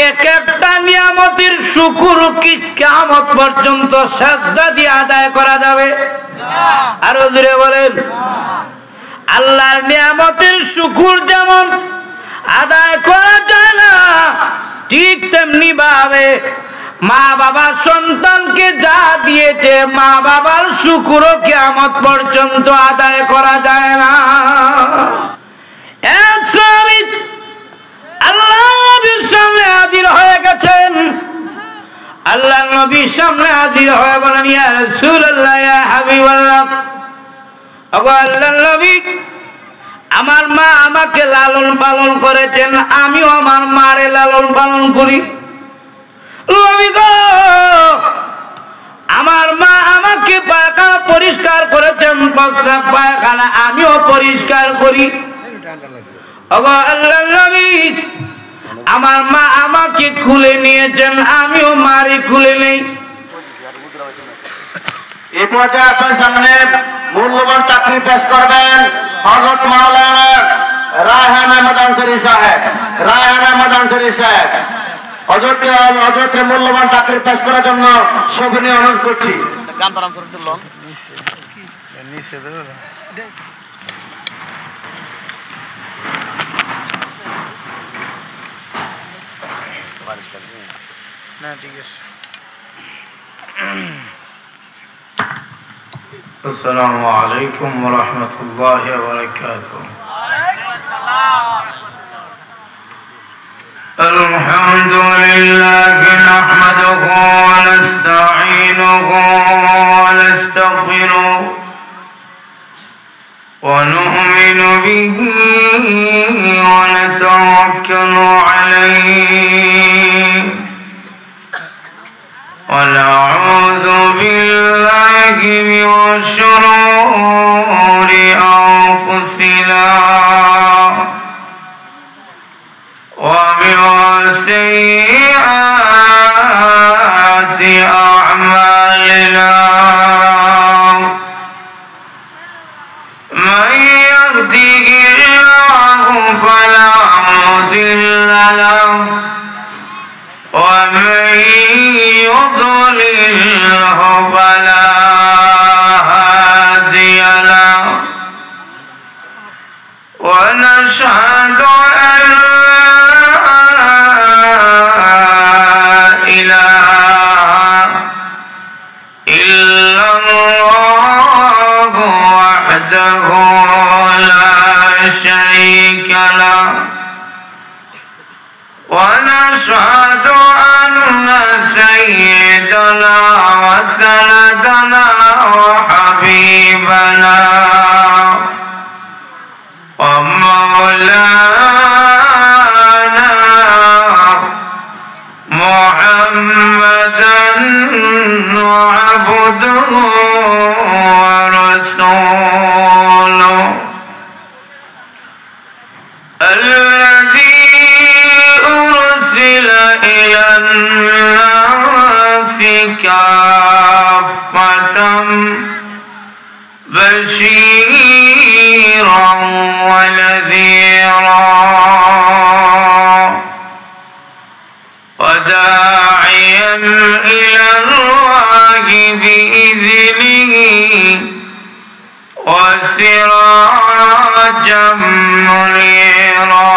এক একটা নিয়ামতের শুকর কি কিয়ামত পর্যন্ত সিজদা দিয়ে আদায় করা যাবে? আর জোরে বলেন। আল্লাহর নিয়ামতের শুকর যেমন আদায় করা যায় না, ঠিক তেমনি ভাবে মা বাবা সন্তানকে যা দিয়েছে মা বাবার শুকরও কিয়ামত পর্যন্ত আদায় করা যায় না। এক সাহাবী আল্লাহর নবীর সামনে হাজির হয়ে গেছেন। আল্লাহর নবীর সামনে হাজির হয়ে বলেন, ইয়া রাসূলুল্লাহ, ইয়া হাবিবাল্লাহ, ওগো আল্লাহর নবী, আমার মা আমাকে লালন পালন করেছেন, আমিও আমার মারে লালন পালন করি। নবী গো, আমার মা আমাকে পায়খানা পরিষ্কার করেছেন, প্রস্রাব পায়খানা আমিও পরিষ্কার করি। ওগো আল্লাহর নবী, আমার মা আমাকে খুলে নিয়েছেন, আমিও মারে খুলে নেই। এই পর্যায়ে আপনার সামনে মূল্যবান চাকরি পেশ করবেন হযরত মাওলানা রায়হান আহমদ আনসারী সাহেব। রায়হান আহমদ আনসারী সাহেব হযরতের মূল্যবান চাকরি পেশ করার জন্য সবিনয় অনুরোধ করছি। না ঠিক আছে। السلام عليكم ورحمة الله وبركاته. الحمد لله نحمده ونستعينه ونستغفره ونؤمن به ونتوكل عليه ونعوذ بالله من شرور أنفسنا ومن سيئات أعمالنا، من يهده الله فلا مضل له ومن يضلله فلا هادي له، ونشهد أن لا إله إلا الله وحده لا شريك له، ونشهد أن سيدنا وسندنا وحبيبنا ومولانا محمدا عبده ورسوله الذي أرسل إلى الناس كافة بشيرا ونذيرا وداعيا إلى الله بإذنه وسراجا منيرا.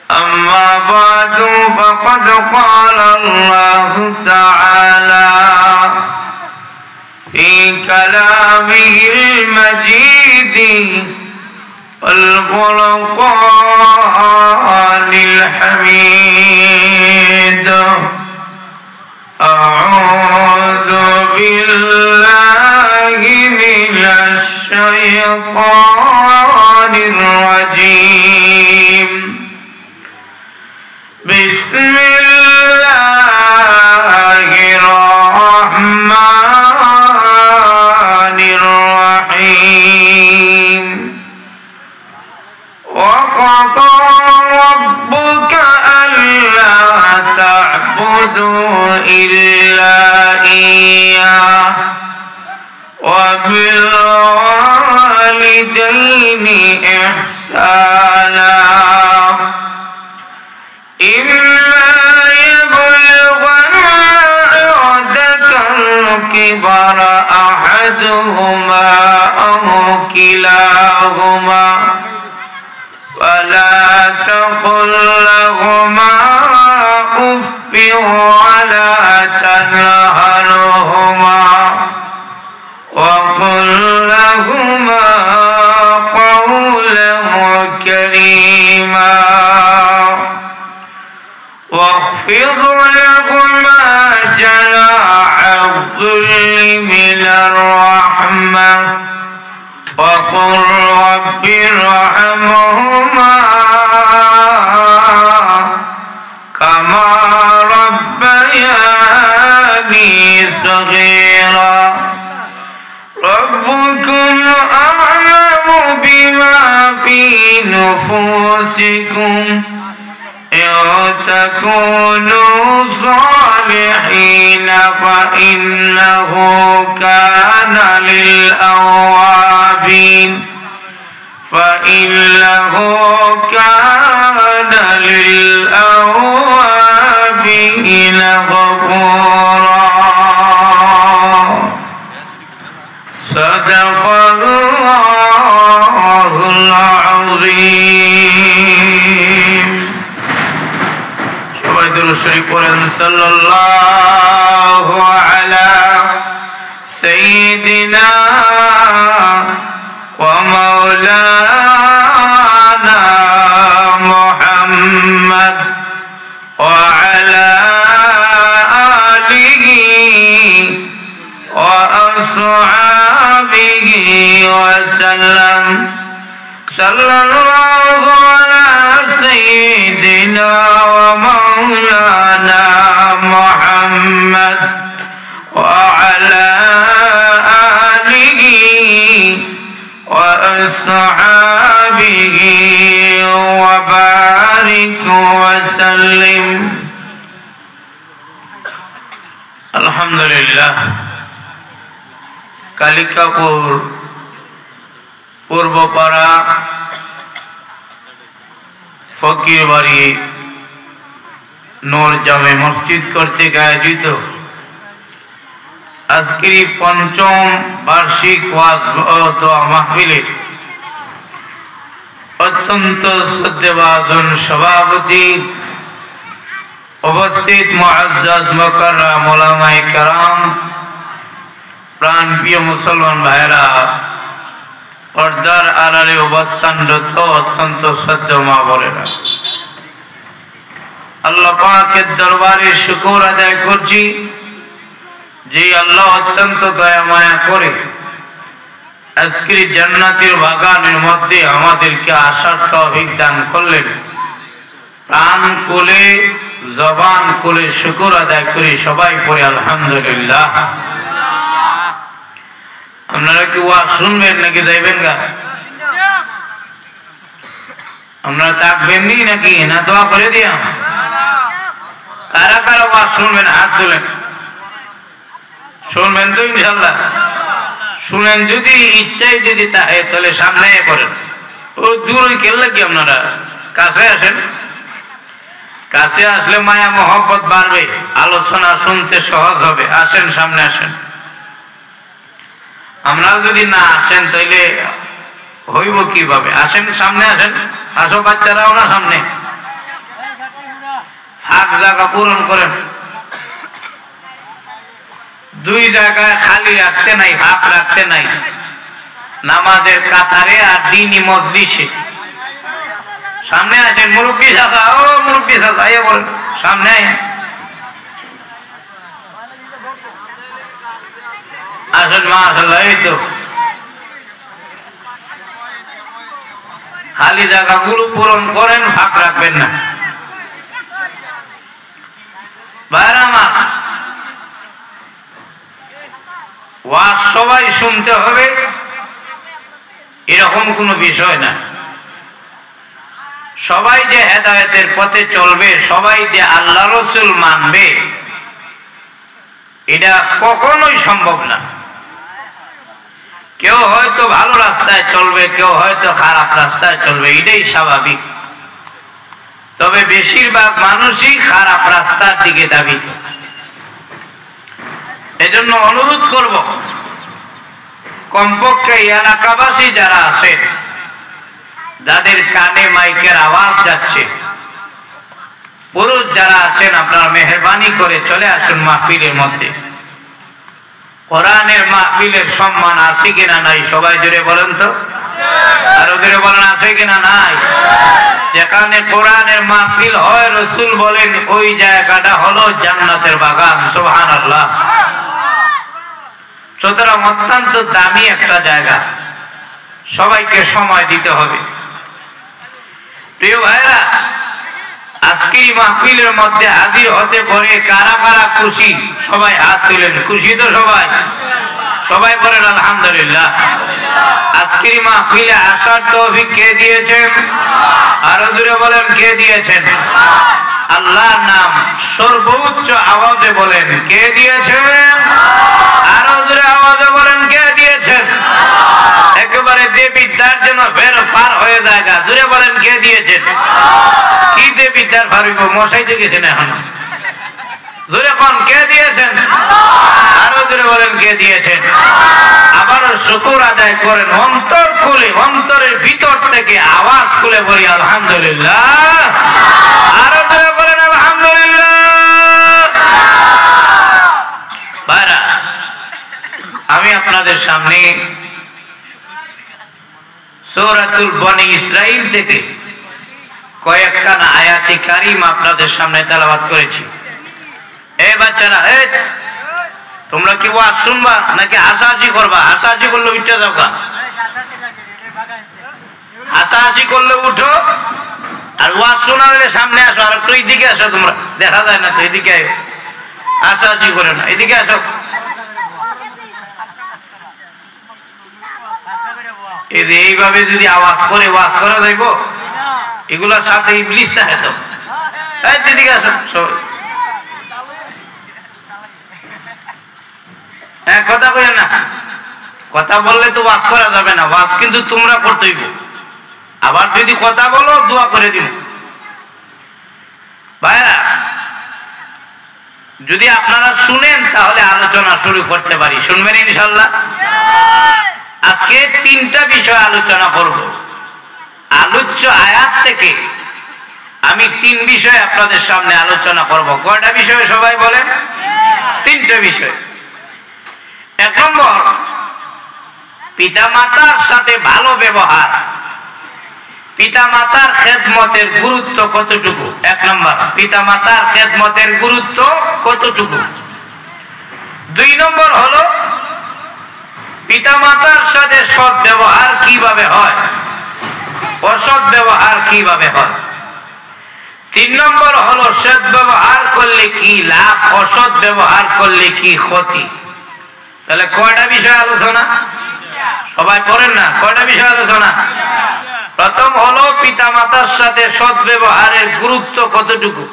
أما بعد فقد قال الله تعالى في كلامه المجيد والفرقان الحميد: أعوذ بالله من الشيطان الرجيم. بسم الله الرحمن الرحيم. وقضى ربك ألا تعبدوا إلا إياه وبالوالدين إحسانا إما يبلغن عندك الكبر أحدهما أو كلاهما فلا تقل لهما أف ولا تنهرهما وقل لهما قولا كريما واخفض لهما جناح الذل من الرحمة وقل رب ارحمهما كما ربياني صغيرا ربكم أعلم بما في نفوسكم إن تكونوا صالحين فإنه كان للأوابين غفورا صدق الله العظيم সবাই দুরূদ শরীফ পড়েন সাল্লাল্লাহু আলা সাইয়্যিদিনা ওয়া মাওলানা মুহাম্মদ ওয়া আলা আলিহি ওয়া আসহাবিহি ওয়া সাল্লাম সাল্লাল্লাহু আলা সাইয়্যিদিনা ওয়া মাওলানা মুহাম্মদ ওয়া আলা আলিহি ওয়া আসহাবিহি ওয়া বারিক ওয়া সাল্লিম। আলহামদুলিল্লাহ। কালিকাপুর পূর্বপাড়া ফকির বাড়ি নূর জামে মসজিদ কর্তৃক আয়োজিত আজকের পঞ্চম বার্ষিক ওয়াজ ও দোয়া মাহফিলে অত্যন্ত শ্রদ্ধেভাজন সভাপতি, উপস্থিত মুআজ্জাজ মুকাররম উলামায়ে কেরাম, প্রাণ প্রিয় মুসলমান ভাইরা, পর্দার আড়ালে অবস্থানরত অত্যন্ত শ্রদ্ধেয় মা বোনেরা, আল্লাহ পাকের দরবারে শুকর আদায় করছি যে আল্লাহ অত্যন্ত দয়া মায়া করে আজকের জান্নাতের বাগানের মধ্যে আমাদেরকে আসার তৌফিক দান করলেন। প্রাণ কোলে জবান কোলে শুকর আদায় করি সবাই পড়ে আলহামদুলিল্লাহ। আপনারা কি ওয়াজ শুনবেন নাকি যাইবেন গা? আপনারা থাকবেন নি নাকি না দোয়া করে দিয়া? কারা কারা ওয়াজ শুনবেন হাত তোলেন। শুনবেন তো ইনশাআল্লাহ? শুনেন, যদি ইচ্ছাই যদি থাকে তাহলে সামনে পড়েন। ও দূর কেলে কি আপনারা কাছে আসেন। কাছে আসলে মায়া মহব্বত বাড়বে, আলোচনা শুনতে সহজ হবে। আসেন, সামনে আসেন। আমরা যদি না আসেন তাইলে হইব কিভাবে? আসেন, সামনে আসেন। আসো বাচ্চারাও না সামনে, ফাঁক জায়গা পূরণ করেন। দুই জায়গায় খালি রাখতে নাই, ফাঁক রাখতে নাই। নামাজের কাতারে আর দ্বীনি মজলিসে সামনে আসেন। মুরব্বী সাদা, ও মুরব্বী সাদা, আইয়া বলেন সামনে আইয়া। আসেন মাশাআল্লাহ। এই তো খালি জায়গাগুলো পূরণ করেন, ফাঁক রাখবেন না। ভাইরা আমার, ওয়াজ সবাই শুনতে হবে এরকম কোনো বিষয় না। সবাই যে হেদায়েতের পথে চলবে, সবাই যে আল্লাহ রাসূল মানবে, এটা কখনোই সম্ভব না। কেউ হয়তো ভালো রাস্তায় চলবে, কেউ হয়তো খারাপ রাস্তায় চলবে, এটাই স্বাভাবিক। তবে বেশিরভাগ মানুষই খারাপ রাস্তার দিকে ধাবিত। এজন্য অনুরোধ করব, কমপক্ষে এলাকাবাসী যারা আছেন, যাদের কানে মাইকের আওয়াজ যাচ্ছে, পুরুষ যারা আছেন, আপনারা মেহরবানি করে চলে আসুন মাহফিলের মধ্যে। কোরআনের মাহফিলের সম্মান আছে কিনা নাই সবাই জোরে বলেন তো, আরো জোরে বলেন আছে কিনা নাই? যেখানে কোরআনের মাহফিল হয়, রাসূল বলেন ওই জায়গাটা হলো জান্নাতের বাগান। সুবহানাল্লাহ। সুতরাং অত্যন্ত দামি একটা জায়গা, সবাইকে সময় দিতে হবে। প্রিয় ভাইরা, আজকের মাহফিলের মধ্যে হাজির হতে পরে কারা কারা খুশি? সবাই হাত তুলেন। খুশি তো সবাই? সবাই বলেন আলহামদুলিল্লাহ। আজকের মাহফিলে আসার তৌফিক কে দিয়েছেন? আরো জোরে বলেন কে দিয়েছেন? আল্লাহর নাম সর্বোচ্চ আওয়াজে বলেন কে দিয়েছেন? আরো জোরে আওয়াজে বলেন কে দিয়েছেন? একেবারে দেবিদ্যার জন্য বের পার হয়ে যায়। জোরে বলেন কে দিয়েছেন? কি দেবিদ্যার পারিব? মশাই তো গেছেন এখন। জোরে কোন কে দিয়েছেন? আরো জোরে বলেন কে দিয়েছেন? আবারও শুকর আদায় করেন অন্তর খুলে, অন্তরের ভিতর থেকে আওয়াজ খুলে বলি আলহামদুলিল্লাহ। আরো জোরে বলেন আলহামদুলিল্লাহ। ভাইরা, আমি আপনাদের সামনে সূরাতুল বনি ইসরাইল থেকে কয়েকখানা আয়াতে কারিমা আপনাদের সামনে তেলাওয়াত করেছি। এই বাচ্চারা, তোমরা কি ওয়াজ শুনবা নাকি হাসাহাসি করবা? হাসাহাসি করলে উঠে যাও গা, হাসাহাসি করলে উঠো, আর ওয়াজ শোনালে সামনে আসো। আর একটু এইদিকে আসো, তোমরা দেখা যায় না তো, এদিকে হাসাহাসি করে না, এদিকে আসো। এইভাবে যদি আওয়াজ করে ওয়াজ করা যাইব, এগুলোর সাথে ইবলিস থাকে তো। এদিকে আসো সবাই। হ্যাঁ, কথা বলেন না। কথা বললে তো ওয়াজ করা যাবে না, ওয়াজ কিন্তু তোমরা করতে হইব। আবার যদি কথা বলো, দোয়া করে দিব। ভাইরা, যদি আপনারা শুনেন তাহলে আলোচনা শুরু করতে পারি। শুনবেন ইনশাআল্লাহ? আজকে তিনটা বিষয় আলোচনা করব। আলোচ্য আয়াত থেকে আমি তিন বিষয় আপনাদের সামনে আলোচনা করব। কয়টা বিষয় সবাই বলেন? তিনটা বিষয়। এক নম্বর, পিতামাতার সাথে ভালো ব্যবহার, পিতামাতার খেদমতের গুরুত্ব কতটুকু। এক নম্বর, পিতামাতার খেদমতের গুরুত্ব কতটুকু। দুই নম্বর হলো পিতামাতার সাথে সৎ ব্যবহার কিভাবে হয়, অসৎ ব্যবহার কিভাবে হয়। তিন নম্বর হলো সৎ ব্যবহার করলে কি লাভ, অসৎ ব্যবহার করলে কি ক্ষতি। তাহলে কয়টা বিষয় আলোচনা? সবাই করেন না? কয়টা বিষয় আলোচনা? প্রথম হলো পিতামাতার সাথে সৎ ব্যবহারের গুরুত্ব কতটুকু।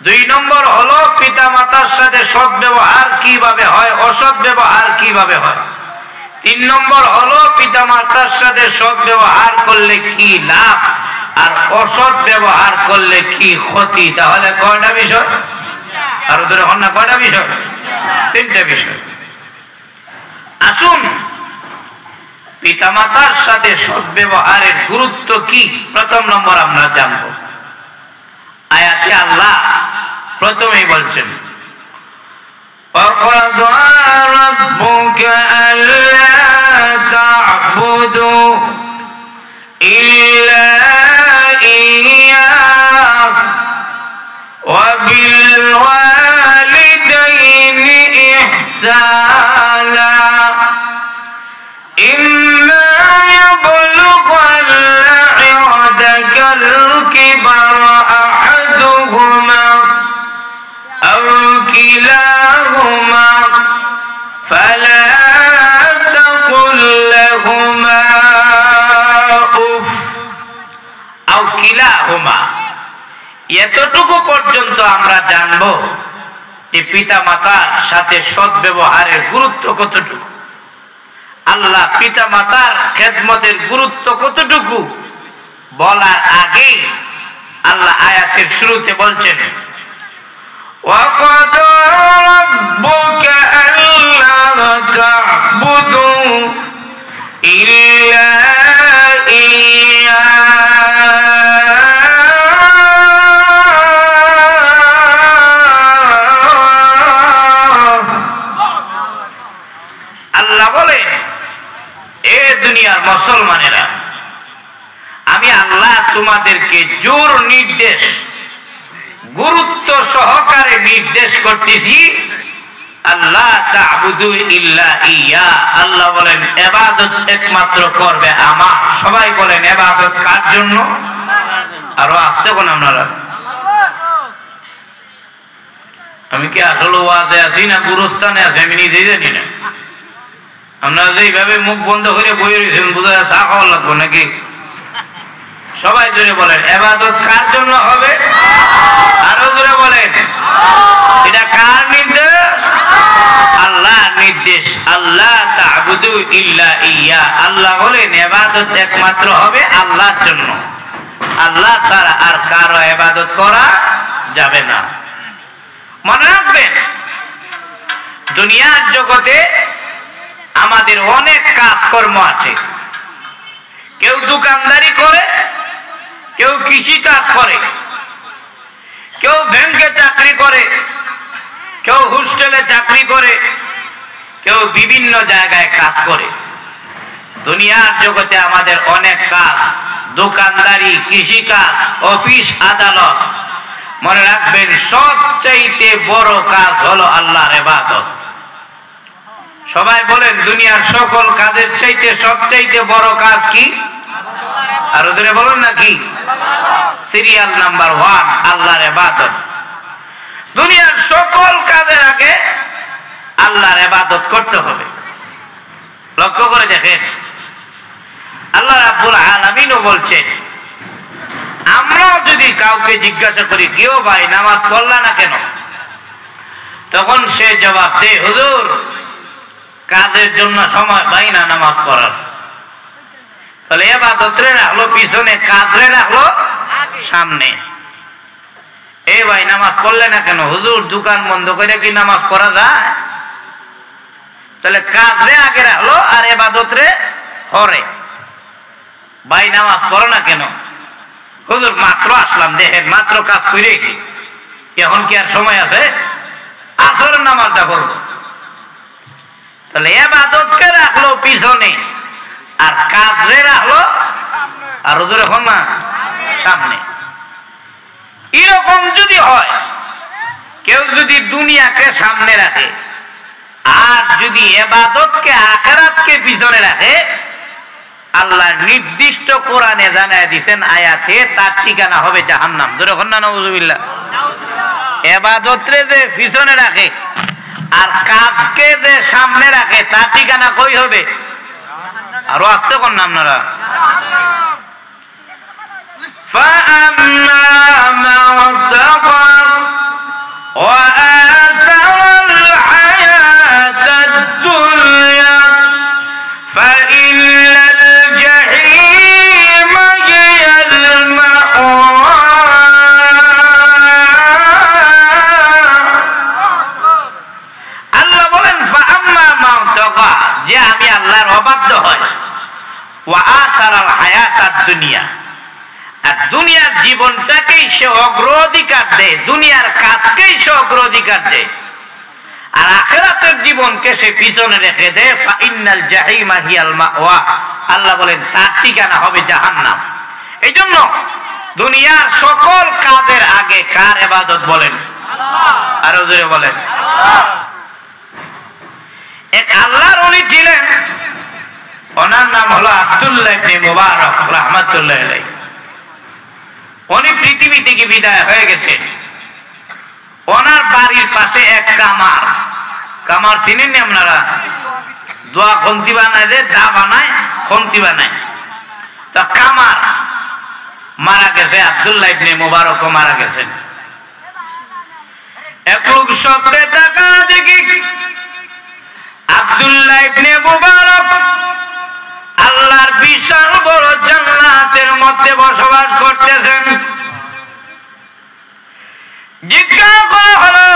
দুই নম্বর হলো পিতামাতার সাথে সৎ ব্যবহার কিভাবে হয়, অসৎ ব্যবহার কিভাবে হয়। তিন নম্বর হলো পিতামাতার সাথে সৎ ব্যবহার করলে কি লাভ, আর অসৎ ব্যবহার করলে কি ক্ষতি। তাহলে কয়টা বিষয়? আরো ধরে হন না, কয়টা বিষয়? তিনটা বিষয়। আসুন পিতামাতার সাথে সৎ ব্যবহারের গুরুত্ব কি প্রথম নম্বর আমরা জানব। আয়াতে আল্লাহ প্রথমেই বলছেন, وَقَضَى رَبُّكَ أَلَّا تَعْبُدُوا إِلَّا إِيَّاهُ وَبِالْوَالِدَيْنِ إِحْسَانًا إِمَّا يَبْلُغَنَّ عِندَكَ الْكِبَرَ أَحَدُهُمَا أَوْ كِلَاهُمَا فَلَا تَقُل لَّهُمَا أُفٍّ أَوْ كِلَاهُمَا। এতটুকু পর্যন্ত আমরা জানব যে পিতা মাতার সাথে সৎ ব্যবহারের গুরুত্ব কতটুকু। আল্লাহ পিতা মাতার খেদমতের গুরুত্ব কতটুকু বলার আগে আল্লাহ আয়াতের শুরুতে বলছেন وَقَضَى رَبُّكَ أَلَّا تَعْبُدُوا إِلَّا আল্লাহ বলেন, এ দুনিয়ার মুসলমানেরা, আমি আল্লাহ তোমাদেরকে জোর নির্দেশ, গুরুত্ব সহকারে নির্দেশ করতেছি, আল্লাহ তা'বুদু ইল্লা ইয়া। আল্লাহ বলেন ইবাদত একমাত্র করবে আমার। সবাই বলেন ইবাদত কার জন্য? আরো আসতে কোন আপনারা? আমি কি আসলে ওয়াজে আছি না গুরুস্থানে আছি আমি নিজেই জানি না। আপনারা যেইভাবে মুখ বন্ধ করে বই রয়েছেন বোঝা যায় চা খাওয়া লাগবে নাকি? সবাই জোরে বলেন ইবাদত কার জন্য হবে? আরো জোরে বলেন। এটা কার নির্দেশ? আল্লাহর নির্দেশ। আল্লাহ তা'বুদু ইল্লা ইয়া। আল্লাহ বলেন ইবাদত একমাত্র হবে আল্লাহর জন্য। আল্লাহ ছাড়া আর কারো ইবাদত করা যাবে না। মনে রাখবেন, দুনিয়ার জগতে আমাদের অনেক কাজকর্ম আছে। কেউ দোকানদারি করে, কেউ কৃষি কাজ করে, কেউ ব্যাংকে চাকরি করে, কেউ হোস্টেলে চাকরি করে, কেউ বিভিন্ন জায়গায় কাজ করে। দুনিয়ার জগতে আমাদের অনেক কাজ, দোকানদারি, কৃষি কাজ, অফিস আদালত। মনে রাখবেন সবচাইতে বড় কাজ হলো আল্লাহর ইবাদত। সবাই বলেন দুনিয়ার সকল কাজের চাইতে সবচাইতে বড় কাজ কি? আর ওদের বলেন না কি? সিরিয়াল নাম্বার 1 আল্লাহর ইবাদত। দুনিয়ার সকল কাজের আগে আল্লাহর ইবাদত করতে হবে। লক্ষ্য করে দেখেন, আল্লাহ রাব্বুল আলামিনও বলছেন, আমরাও যদি কাউকে জিজ্ঞাসা করি কেউ ভাই নামাজ পড়লা না কেন, তখন সে জবাব দেয় হুজুর কাজের জন্য সময় পাই না নামাজ পড়ার। তাহলে ইবাদত রে রাখলো পিছনে, কাজ রে রাখলো সামনে। এ ভাই নামাজ পড়লে না কেন? হুজুর দোকান বন্ধ করে কি নামাজ পড়া যায়? তাহলে কাজ রে আগে রাখলো আর ইবাদত রে পরে। ভাই নামাজ পড়ো না কেন? হুজুর মাত্র আসলাম, দেখেন মাত্র কাজ করেছি, এখন কি আর সময় আছে? আসরের নামাজটা পড়বো। তাহলে ইবাদতকে রাখলো পিছনে আর কাজ রে রাখলো আর হুজুর এখন না সামনে। এরকম যদি হয়, কেউ যদি দুনিয়াকে সামনে রাখে আর যদি ইবাদতকে আখিরাতকে পিছনে রাখে, আল্লাহ নির্দিষ্ট কোরআনে জানায় দিবেন আয়াতে, তার ঠিকানা হবে জাহান্নাম। জোরে বলেন না নাউযুবিল্লাহ। ইবাদতরে যে পিছনে রাখে আর কাজকে যে সামনে রাখে, তার ঠিকানা কই হবে? আরো আসতে কোন না আপনারা? فَأَمَّا مَنْ طَغَى وَآثَرَ الْحَيَاةَ الدُّنْيَا فَإِنَّ الْجَحِيمَ هِيَ الْمَأْوَى। আল্লাহ বলেন فَأَمَّا مَنْ طَغَى, যে আমি আল্লাহর অবাধ্য হয়, وَآثَرَ الْحَيَاةَ الدُّنْيا, আর দুনিয়ার জীবনটাকেই সে অগ্রাধিকার দেয়, দুনিয়ার কাজকেই সে অগ্রাধিকার দেয়, আর আখিরাতের জীবনকে সে পিছনে রেখে দেয়, ফাইনাল জাহিমা হিয়াল মাওয়া। আল্লাহ বলেন তার ঠিকানা হবে জাহান্নাম। এই জন্য দুনিয়ার সকল কাজের আগে কার ইবাদত বলেন? আরো জোরে বলেন। এক আল্লাহর ওলি ছিলেন, ওনার নাম হলো আব্দুল্লাহ ইবনে মুবারক রাহমাতুল্লাহ আলাইহি। উনি পৃথিবী থেকে বিদায় হয়ে গেছে। ওনার বাড়ির পাশে এক কামার, কামার চিনেন আপনারা? দোয়া খন্তি বানায়, যে দা বানায় খন্তি বানায়, তা কামার মারা গেছে। আব্দুল্লাহ ইবনে মুবারকও মারা গেছেন। এক লোক স্বপ্নে তাকা দেখি আব্দুল্লাহ ইবনে মুবারক আল্লাহর বিশাল বড় জান্নাতের মধ্যে বসবাস করতেছেন। জিজ্ঞাসা করা হলো,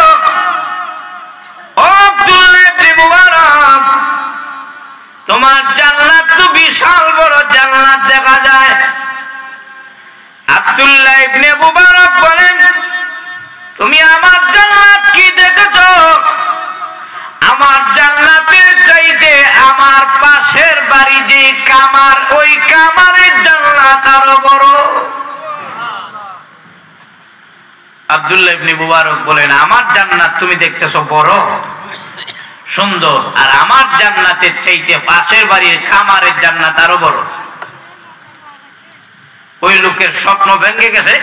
ও আব্দুল্লাহ ইবনে মুবারক, তোমার জান্নাত তো বিশাল বড় জান্নাত দেখা যায়। আব্দুল্লাহ ইবনে মুবারক বলেন, তুমি আমার জান্নাত কি দেখেছো? আমার জান্নাতের চাইতে আমার পাশের বাড়ি যে কামার, ওই কামারের জান্নাত আরো বড়। আব্দুল্লাহ ইবনে মুবারক বলেন, আমার জান্নাত তুমি দেখতেছো বড় সুন্দর, আর আমার জান্নাতের চাইতে পাশের বাড়ির কামারের জান্নাত আরো বড়। ওই লোকের স্বপ্ন ভেঙে গেছে।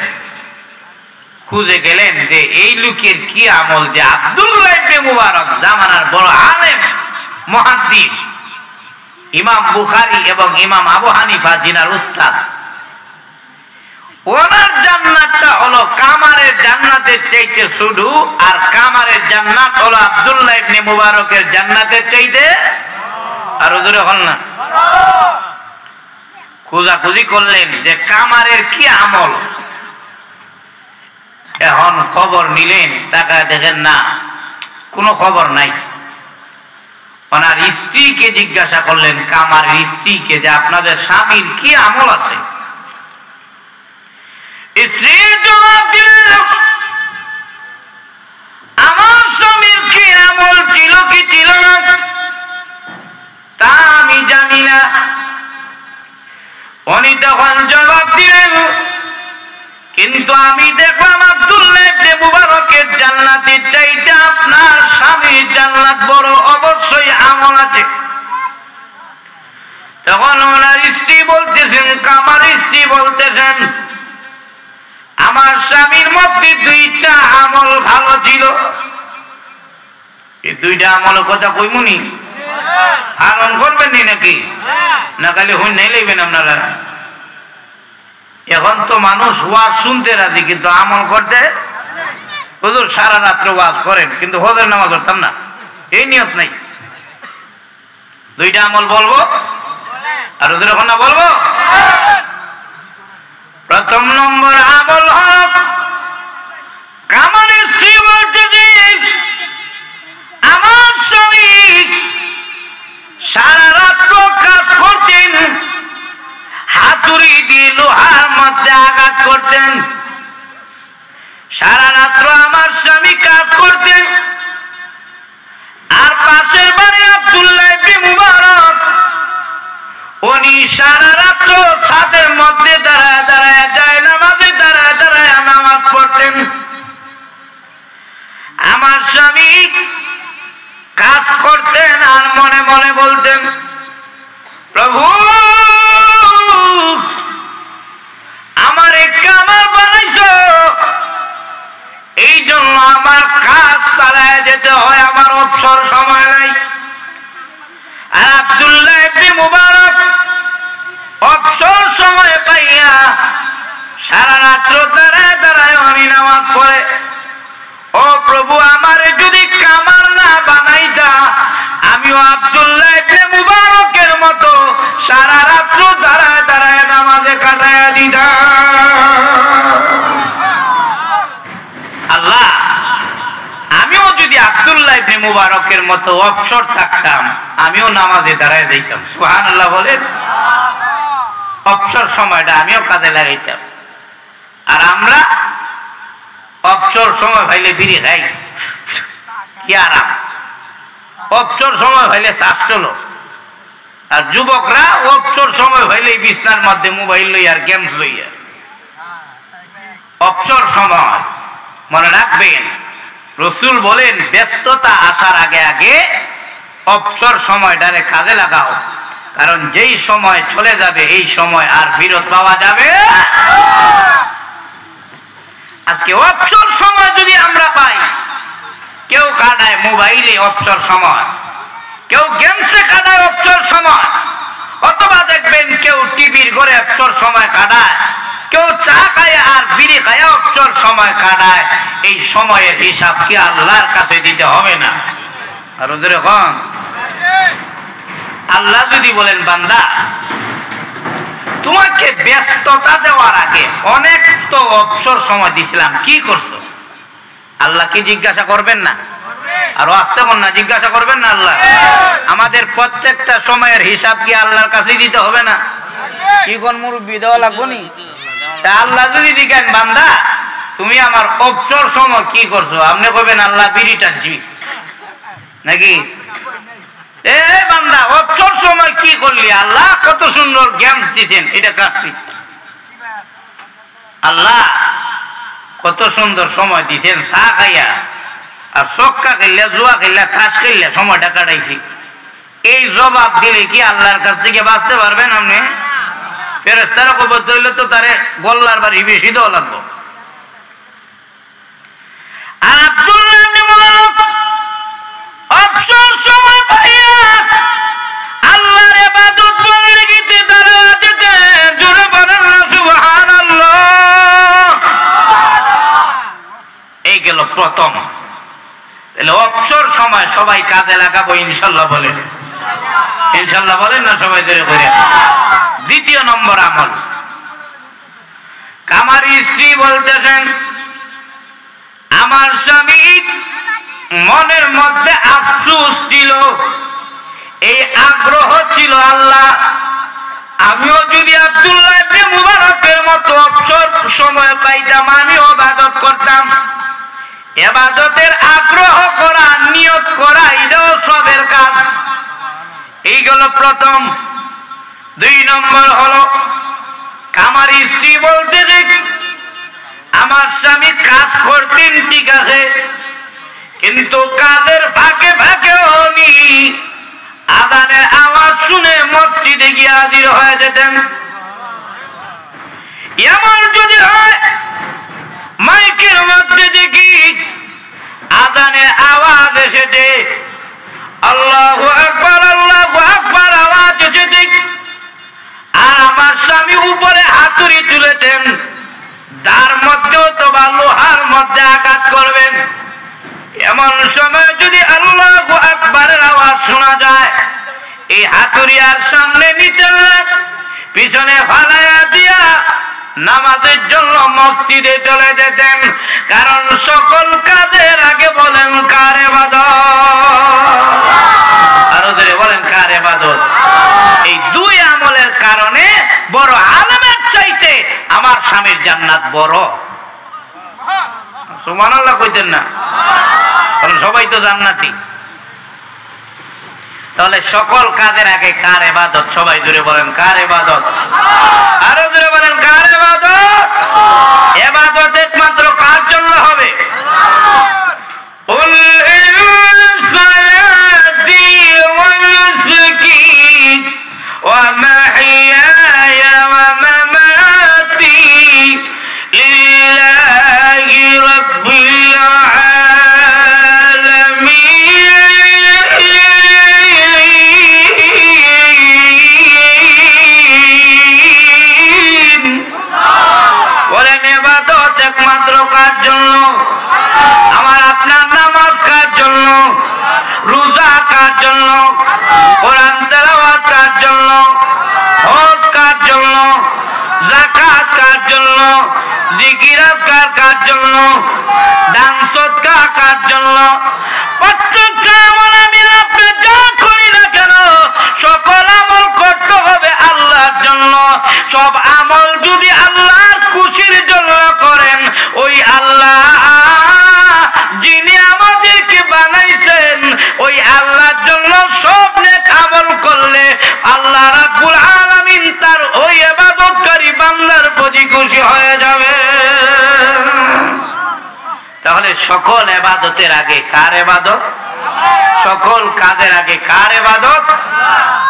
খুঁজে গেলেন যে এই লোকের কি আমল যে আব্দুল্লাহ ইবনে মুবারক জামানার বড় আলেম, মুহাদ্দিস, ইমাম বুখারী এবং ইমাম আবু হানিফা জিনার উস্তাদ, ওনার জান্নাতটা হলো কামারের জান্নাতের চাইতে শুধু, আর কামারের জান্নাত হলো আব্দুল্লাহ ইবনে মুবারকের জান্নাতের চাইতে আর জোরে হল না। খোঁজাখুঁজি করলেন যে কামারের কি আমল। এখন খবর নিলেন, তাকায় দেখেন না কোনো খবর নাই। ওনার স্ত্রীকে জিজ্ঞাসা করলেন, কামারের স্ত্রীকে, যে আপনাদের স্বামীর কি আমল আছে? স্ত্রী জবাব দিলেন, আমার স্বামীর কি আমল ছিল কি ছিল না তা আমি জানি না। উনি তখন জবাব দিলেন, কিন্তু আমি দেখলাম আব্দুল্লাহ ইবনে মুবারকের জান্নাতের চাইতে আপনার স্বামীর জান্নাত বড়, অবশ্যই আমল আছে। তখন ওনার স্ত্রী বলতেছেন, কামার স্ত্রী বলতেছেন, আমার স্বামীর মধ্যে দুইটা আমল ভালো ছিল। এই দুইটা আমলের কথা কইমুনি, পালন করবেন নি নাকি? না খালি হই নাই লইবেন আপনারা। এখন তো মানুষ ওয়াজ শুনতে রাজি, কিন্তু আমল করতে, হুজুর সারা রাত্র ওয়াজ করেন কিন্তু হজের নামাজ পড়তাম না, এই নিয়ত নাই। দুইটা আমল বলবো, আর হুজুর এখন না বলবো। প্রথম নম্বর আমল হক, কামারের স্ত্রী বলতেছেন, আমার স্বামী সারা রাত্র কাজ করতেন, হাতুড়ি দিয়ে লোহার মধ্যে আঘাত করতেন। সারা রাত্র আমার স্বামী কাজ করতেন। আর পাশের বাড়ি আব্দুল্লাহ ইবনে মুবারক, উনি সারা রাত্র ছাদের মধ্যে দাঁড়ায় দাঁড়ায়, যায় নামাজে দাঁড়ায় দাঁড়ায় নামাজ পড়তেন। আমার স্বামী কাজ করতেন আর মনে মনে বলতেন, প্রভু আমার এক কামার বানাইছো, এই জন্য আমার কাজ চালায় যেতে হয়, আমার অবসর সময় নাই। আর আব্দুল্লাহ ইবনে মুবারক অবসর সময় পাইয়া সারা রাত্র দাঁড়ায় দাঁড়ায় উনি নামাজ পড়ে। ও প্রভু, আমারে যদি কামার না বানাইতা, আমিও আব্দুল্লাহ ইবনে মুবারকের মতো সারা রাত্র দাঁড়ায় দাঁড়ায় নামাজে কাটায়া দিতাম। আল্লাহ, আমিও যদি আব্দুল্লাহ ইবনে মুবারকের মতো অবসর থাকতাম, আমিও নামাজে দাঁড়ায় যাইতাম। সুবহানাল্লাহ বলেন। অবসর সময়টা আমিও কাজে লাগাইতাম। আর আমরা অবসর সময় ভাইলে বিড়ি খাই, কি আরাম। অবসর সময় ভাইলে শাস্ত্র, আর যুবকরা অবসর সময় ভাইলে বিছনার মধ্যে মোবাইল লই আর গেমস লইয়া। অবসর সময় মনে রাখবেন, রসুল বলেন, ব্যস্ততা আসার আগে আগে অবসর সময়টারে কাজে লাগাও, কারণ যেই সময় চলে যাবে এই সময় আর ফেরত পাওয়া যাবে। আজকে অবসর সময় যদি আমরা পাই, কেউ কাটায় মোবাইলে অবসর সময়, কেউ গেমসে কাটায় অবসর সময়, অথবা দেখবেন কেউ টিভির ঘরে অবসর সময় কাটায়, কেউ চা খায় আর বিড়ি খায় অবসর সময় কাটায়। এই সময়ের হিসাব কি আল্লাহর কাছে দিতে হবে না? আর ওদের এখন আল্লাহ যদি বলেন, বান্দা তোমাকে ব্যস্ততা দেওয়ার আগে অনেক তো অবসর সময় দিছিলাম, কি করছো? আল্লাহ কি জিজ্ঞাসা করবেন না? আর আসতে কোন না জিজ্ঞাসা করবেন না আল্লাহ? আমাদের প্রত্যেকটা সময়ের হিসাব কি আল্লাহর কাছেই দিতে হবে না? কি কোন মুরব্বি দেওয়া লাগবো নি? তা আল্লাহ যদি জিজ্ঞাসেন বান্দা তুমি আমার অবসর সময় কি করছো, আপনি কবেন আল্লাহ বিড়ি টানছি নাকি? এ বান্দা অবসর সময় কি করলি? আল্লাহ কত সুন্দর গেমস দিচ্ছেন, এটা কাটছি। আল্লাহ কত সুন্দর সময় দিচ্ছেন, চা খাইয়া আর চক্কা খেললে, জুয়া খেললে, তাস খেললে সময়টা কাটাইছি। এই জবাব দিলে কি আল্লাহর কাছ থেকে বাঁচতে পারবেন আপনি? ফেরেশতারা কবর হইলে তো তারে গল্লার বাড়ি বেশি দেওয়া লাগবো। আর আব্দুল্লাহ ইবনে মুবারক অবসর সময় পাইয়া আল্লাহর ইবাদত বন্দেগীতে তারা যেতেন। জোরে বলেন না সুবহানাল্লাহ। এই গেল প্রথম। তাহলে অবসর সময় সবাই কাজে লাগাবো ইনশাল্লাহ বলেন, ইনশাল্লাহ বলেন না সবাই ধরে করে। দ্বিতীয় নম্বর আমল, কামারি স্ত্রী বলতেছেন আমার স্বামী মনের মধ্যে আফসোস ছিল, এই আগ্রহ ছিল আল্লাহ আমিও যদি আব্দুল্লাহ ইবনে মুবারকের মতো অবসর সময় পাইতাম আমিও ইবাদত করতাম। ইবাদতের আগ্রহ করা, নিয়ত করা এটাও সবের কাজ। এই গেল প্রথম। দুই নম্বর হলো কামারি স্ত্রী বলতে যে আমার স্বামী কাজ করতেন ঠিক আছে, কিন্তু কাজের ফাঁকে ফাঁকে উনি আযানের আওয়াজ শুনে মসজিদে গিয়ে হাজির হয়ে যেতেন। এমন যদি হয় মাইকের মধ্যে দেখি আযানের আওয়াজ এসেছে, আল্লাহু আকবার আল্লাহু আকবার আওয়াজ এসেছে, আর আমার স্বামী উপরে হাতুড়ি তুলেছেন, তার মধ্যেও তো বা লোহার মধ্যে আঘাত করবেন। এমন সময় যদি আল্লাহু আকবারের আওয়াজ শোনা যায়, এই হাতুড়ি আর সামনে নিতেন না, পিছনে ফালাইয়া দিয়া নামাজের জন্য মসজিদে চলে যেতেন। কারণ সকল কাজের আগে বলেন কার ইবাদত, আরো ধরে বলেন কার ইবাদত। এই দুই আমলের কারণে বড় আলেমের চাইতে আমার স্বামীর জান্নাত বড়। সুবহানাল্লাহ কইতেন না? কারণ সবাই তো জান্নাতি। তাহলে সকল কাজের আগে কার ইবাদত? সবাই জুড়ে বলেন কার ইবাদত, আরো জুড়ে বলেন কার ইবাদত। ইবাদত একমাত্র কার জন্য হবে? কুল সালাতি ওয়া নুসুকি ওয়া মাহইয়ায়া ওয়া মামাতি লিল্লাহি রাব্বিল আলামিন। বলেন ইবাদত একমাত্র কার জন্য? আমার আপনার নামাজ কার জন্য? রোজা কার জন্য? কোরআন তেলাওয়াত কার জন্য? হজ কার জন্য? যাকাত কার জন্য? জিকির আজকার কার জন্য? দান সদকা কার জন্য? প্রত্যেকটা আমল আমি আপনি যা করি না কেন সকল আমল করতে হবে আল্লাহর জন্য। সব আমল যদি আল্লাহর খুশির জন্য করেন, ওই আল্লাহ যিনি আমাদেরকে বানাইছেন ওই আল্লাহর জন্য সব নেক আমল করলে আল্লাহ রাব্বুল আলামিন তার ওই ইবাদতকারী বান্দার প্রতি খুশি হয়ে যাবে। তাহলে সকল ইবাদতের আগে কার ইবাদত? সকল কাজের আগে কার ইবাদত?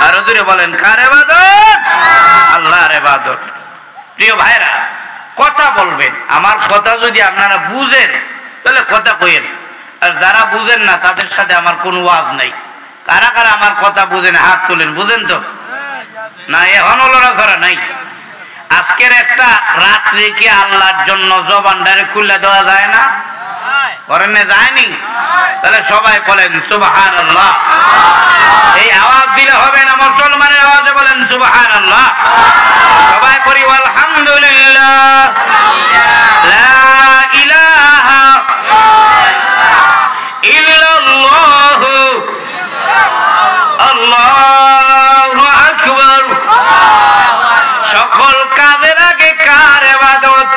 আর জোরে বলেন কার ইবাদত? আল্লাহর ইবাদত। প্রিয় ভাইরা, কথা বলবেন, আমার কথা যদি আপনারা বুঝেন তাহলে কথা কইেন, আর যারা বুঝেন না তাদের সাথে আমার কোনো ওয়াজ নাই। কারা কারা আমার কথা বুঝেন হাত তুলেন। বুঝেন তো? না এখনো লড়াছড়া নাই। আজকের একটা রাত্রে কি আল্লাহর জন্য জবানটারে খুলে দেওয়া যায় না? করেন না? যায়নি? তাহলে সবাই বলেন সুবহানাল্লাহ। এই আওয়াজ দিলে হবে না, মুসলমানের আওয়াজে বলেন সুবহানাল্লাহ। সবাই লা ইলাহা ইল্লাল্লাহু আল্লাহু আকবার। সকল কাজের আগে কার ইবাদত?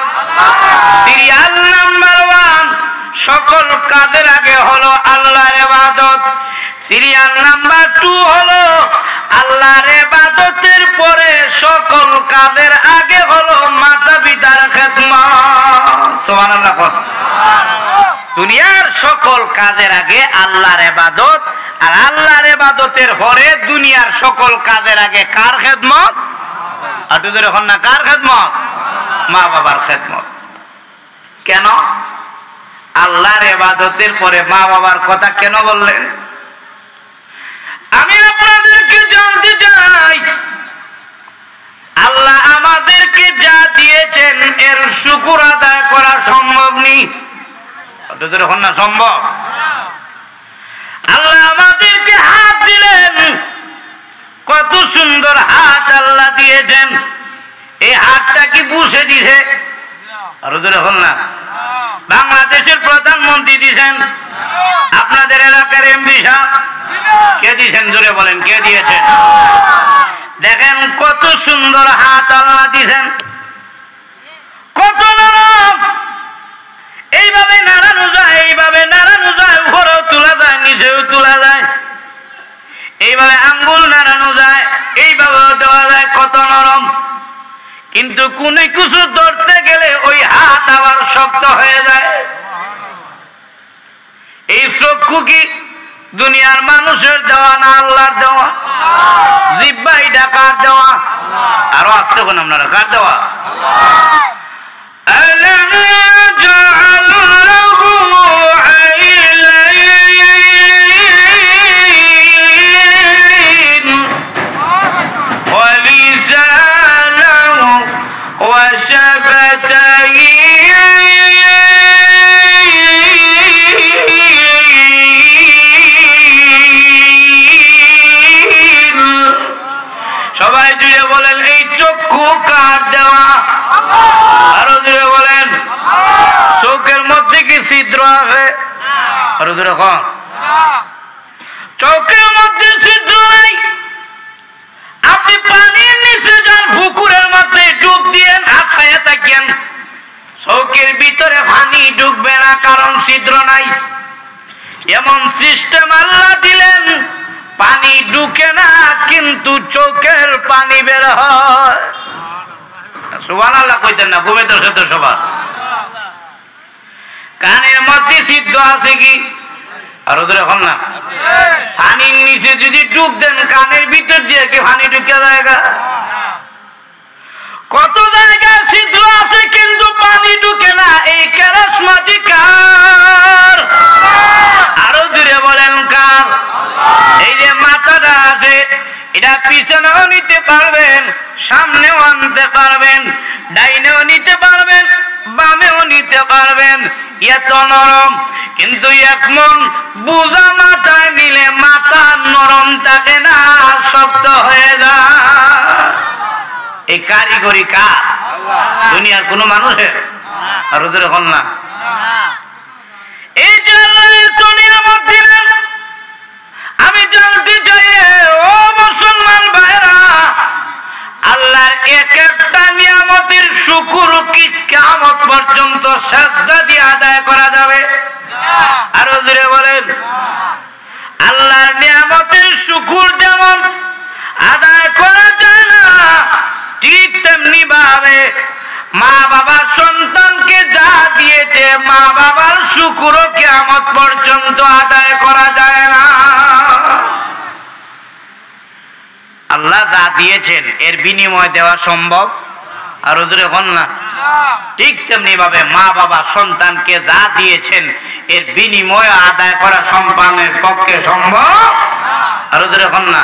সিরিয়াল নাম্বার 1, সকল কাজের আগে হলো আল্লাহর ইবাদত। সিরিয়াল নাম্বার 2 হলো আল্লাহর ইবাদতের পরে সকল কাজের আগে হলো মাতা পিতার খেদমত। সুবহানাল্লাহ। দুনিয়ার সকল কাজের আগে আল্লাহর ইবাদত, আর আল্লাহর ইবাদতের পরে দুনিয়ার সকল কাজের আগে কার খেদমত? আপনাদের এখন না কার খেদমত? মা বাবার খেদমত। কেন আল্লাহর ইবাদতের পরে মা বাবার কথা কেন বললেন? আমি আপনাদেরকে জানতে চাই, আল্লাহ আমাদেরকে যা দিয়েছেন এর শুকর আদায় করা সম্ভব নেই? আপনাদের এখন না সম্ভব? আল্লাহ আমাদেরকে হাত দিলেন, কত সুন্দর হাত আল্লাহ দিয়েছেন। এই হাতটা কি বুঝে দিছে? আরো জোরে হল না। বাংলাদেশের প্রধানমন্ত্রী দিয়েছেন, আপনাদের এলাকার এমপি সাহেব কে দিয়েছেন? জোরে বলেন, কে দিয়েছেন? দেখেন কত সুন্দর হাত আল্লাহ দিয়েছেন, কত নরম। এইভাবে নাড়ানো যায়, এইভাবে নাড়ানো যায়, উপরেও তোলা যায়, নিচেও তোলা যায়। এইভাবে আঙ্গুল নাড়ানো যায়, এইভাবেও দেওয়া যায়, কত নরম। কিন্তু কোন কিছু ধরতে গেলে ওই হাত আবার শক্ত হয়ে যায়। এই চক্ষু কি দুনিয়ার মানুষের দেওয়া না আল্লাহর দেওয়া? জিহ্বা এটা কার দেওয়া? আরো আসতে কোন আপনারা কার দেওয়া? সবাই জুড়ে বলেন এই চক্ষু কার দেওয়া? আরো জুড়ে বলেন চোখের মধ্যে কি ছিদ্র আছে? আরো জুড়ে কন। চোখের মধ্যে ছিদ্র নাই। আপনি পানির নিচে যান, পুকুরের মধ্যে ডুব দিয়ে হাত খাইয়া থাকেন, চোখের ভিতরে পানি ঢুকবে না, কারণ ছিদ্র নাই। এমন সিস্টেম আল্লাহ দিলেন, পানি ঢুকে না কিন্তু চোখের পানি বের হয়। সুবহানাল্লাহ কইতেন না? ঘুমে তো সত্য সবার। কানের মধ্যে ছিদ্র আছে কি? আর ওদের এখন না। পানির নিচে যদি ডুব দেন, কানের ভিতর দিয়ে কি পানি ঢুকে জায়গা? কত জায়গায় ছিদ্র আছে কিন্তু পানি ঢুকে না। এই ক্যারাসমাটি কার? আরো জুড়ে বলেন কার? এই যে মাথাটা আছে, এটা পিছনেও নিতে পারবেন, সামনেও আনতে পারবেন, ডাইনেও নিতে পারবেন, বামেও নিতে পারবেন। এত নরম, কিন্তু এক মন বোঝা মাথায় নিলে মাথা নরম থাকে না, শক্ত হয়ে যায়। এই কারিগরি কার? দুনিয়ার কোন মানুষের? আর ওদের এখন না। এই যে নিয়ামত দিলেন, আমি জানতে চাই ও মুসলমান ভাইরা, আল্লাহর এক একটা নিয়ামতের শুকর কি কিয়ামত পর্যন্ত সিজদা দিয়ে আদায় করা যাবে? আর জোরে বলেন। আল্লাহর নিয়ামতের শুকর যেমন আদায় করা যায় না, ঠিক তেমনি ভাবে মা বাবা সন্তানকে যা দিয়েছে মা বাবার শুকর কিয়ামত পর্যন্ত আদায় করা যায় না। আল্লাহ যা দিয়েছেন এর বিনিময় দেওয়া সম্ভব? আর ওদের এখন না। ঠিক তেমনি ভাবে মা বাবা সন্তানকে যা দিয়েছেন এর বিনিময় আদায় করা সন্তানের পক্ষে সম্ভব? আর ওদের এখন না।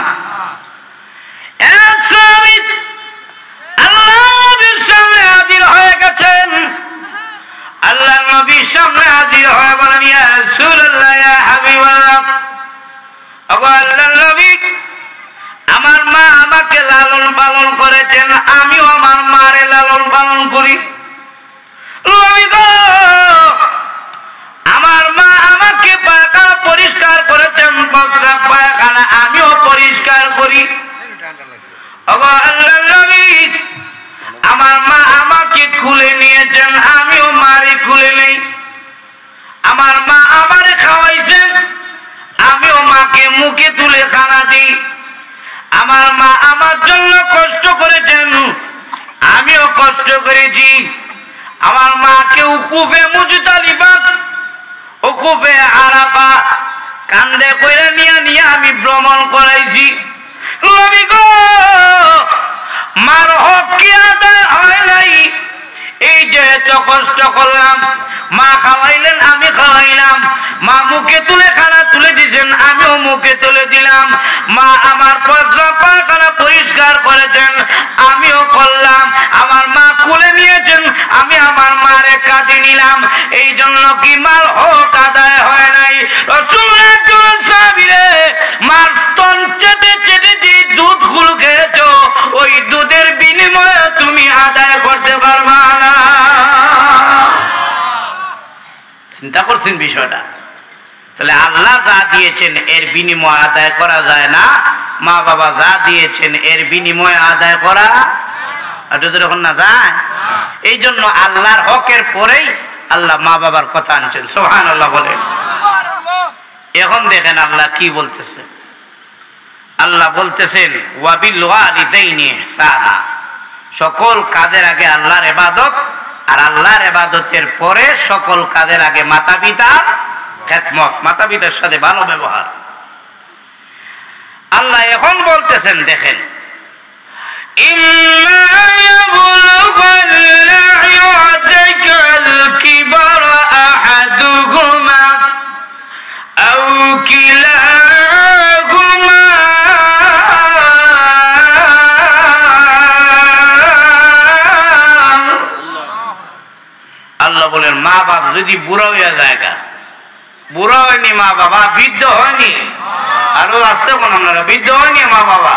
আল্লাহ নবীর সামনে হাজির হয়ে গেছেন। আল্লাহ নবীর সামনে হাজির হয়ে বলেন, ইয়া রাসূলুল্লাহ, ইয়া হাবিবাল্লাহ, ওগো আল্লাহর নবী, আমার মা আমাকে লালন পালন করেছেন, আমিও আমার মারে লালন পালন করি। নবী গো, আমার মা আমাকে পায়খানা পরিষ্কার করেছেন, প্রস্রাব পায়খানা আমিও পরিষ্কার করি। ওগো আল্লাহর নবী, আমার মা আমাকে খুলে নিয়েছেন, আমিও মারে খুলে নেই। আমার মা আমারে খাওয়াইছেন, আমিও মাকে মুখে তুলে খানা দিই। আমার মা আমার জন্য কষ্ট করেছেন, আমিও কষ্ট করেছি। আমার মাকে উকুফে মুজদালিফা, উকুফে আরাফা কান্দে কইরা নিয়ে আমি ভ্রমণ করাইছি। নবী গো, মার হক কি আদায় হয় নাই? এই যে এত কষ্ট করলাম, মা খাওয়াইলেন আমি খাওয়াইলাম, মা মুখে তুলে খানা তুলে দিয়েছেন আমিও মুখে তুলে দিলাম, মা আমার প্রস্রাব পায়খানা পরিষ্কার করেছেন আমিও করলাম, আমার মা খুলে নিয়েছেন আমি আমার মারে কাঁদে নিলাম। এই জন্য কি মার হক আদায় হয় নাই? রাসূলুল্লাহ সাহাবীরে, মার স্তন চেটে চেটে যে দুধগুলো খেয়েছো, ওই দুধের বিনিময়ে তুমি আদায় করতে পারবা না। চিন্তা করছেন বিষয়টা? তাহলে আল্লাহ যা দিয়েছেন এর বিনিময় আদায় করা যায় না, মা বাবা যা দিয়েছেন এর বিনিময় আদায় করা যখন না যায়। এই জন্য আল্লাহর হকের পরেই আল্লাহ মা বাবার কথা আনছেন। সুবহানাল্লাহ বলেন। এখন দেখেন আল্লাহ কি বলতেছে। আল্লাহ বলতেছেন ওয়াবিল ওয়ালিদাইনি ইহসানা, সকল কাজের আগে আল্লাহর ইবাদত, আর আল্লাহর ইবাদতের পরে সকল কাজের আগে মাতা পিতার খেদমত, মাতা পিতার সাথে ভালো ব্যবহার। আল্লাহ এখন বলতেছেন দেখেন, ইম্মা ইয়াবলুগান্না ইনদাকাল কিবারা আহাদুহুমা আও কিলাহুমা আল্লাহ বলেন মা বাপ যদি বুড়া হইয়া যায়, বুড়া হয়নি মা বাবা, বৃদ্ধ হয়নি, আরো আসতে কোন আপনারা বৃদ্ধ হয়নি মা বাবা,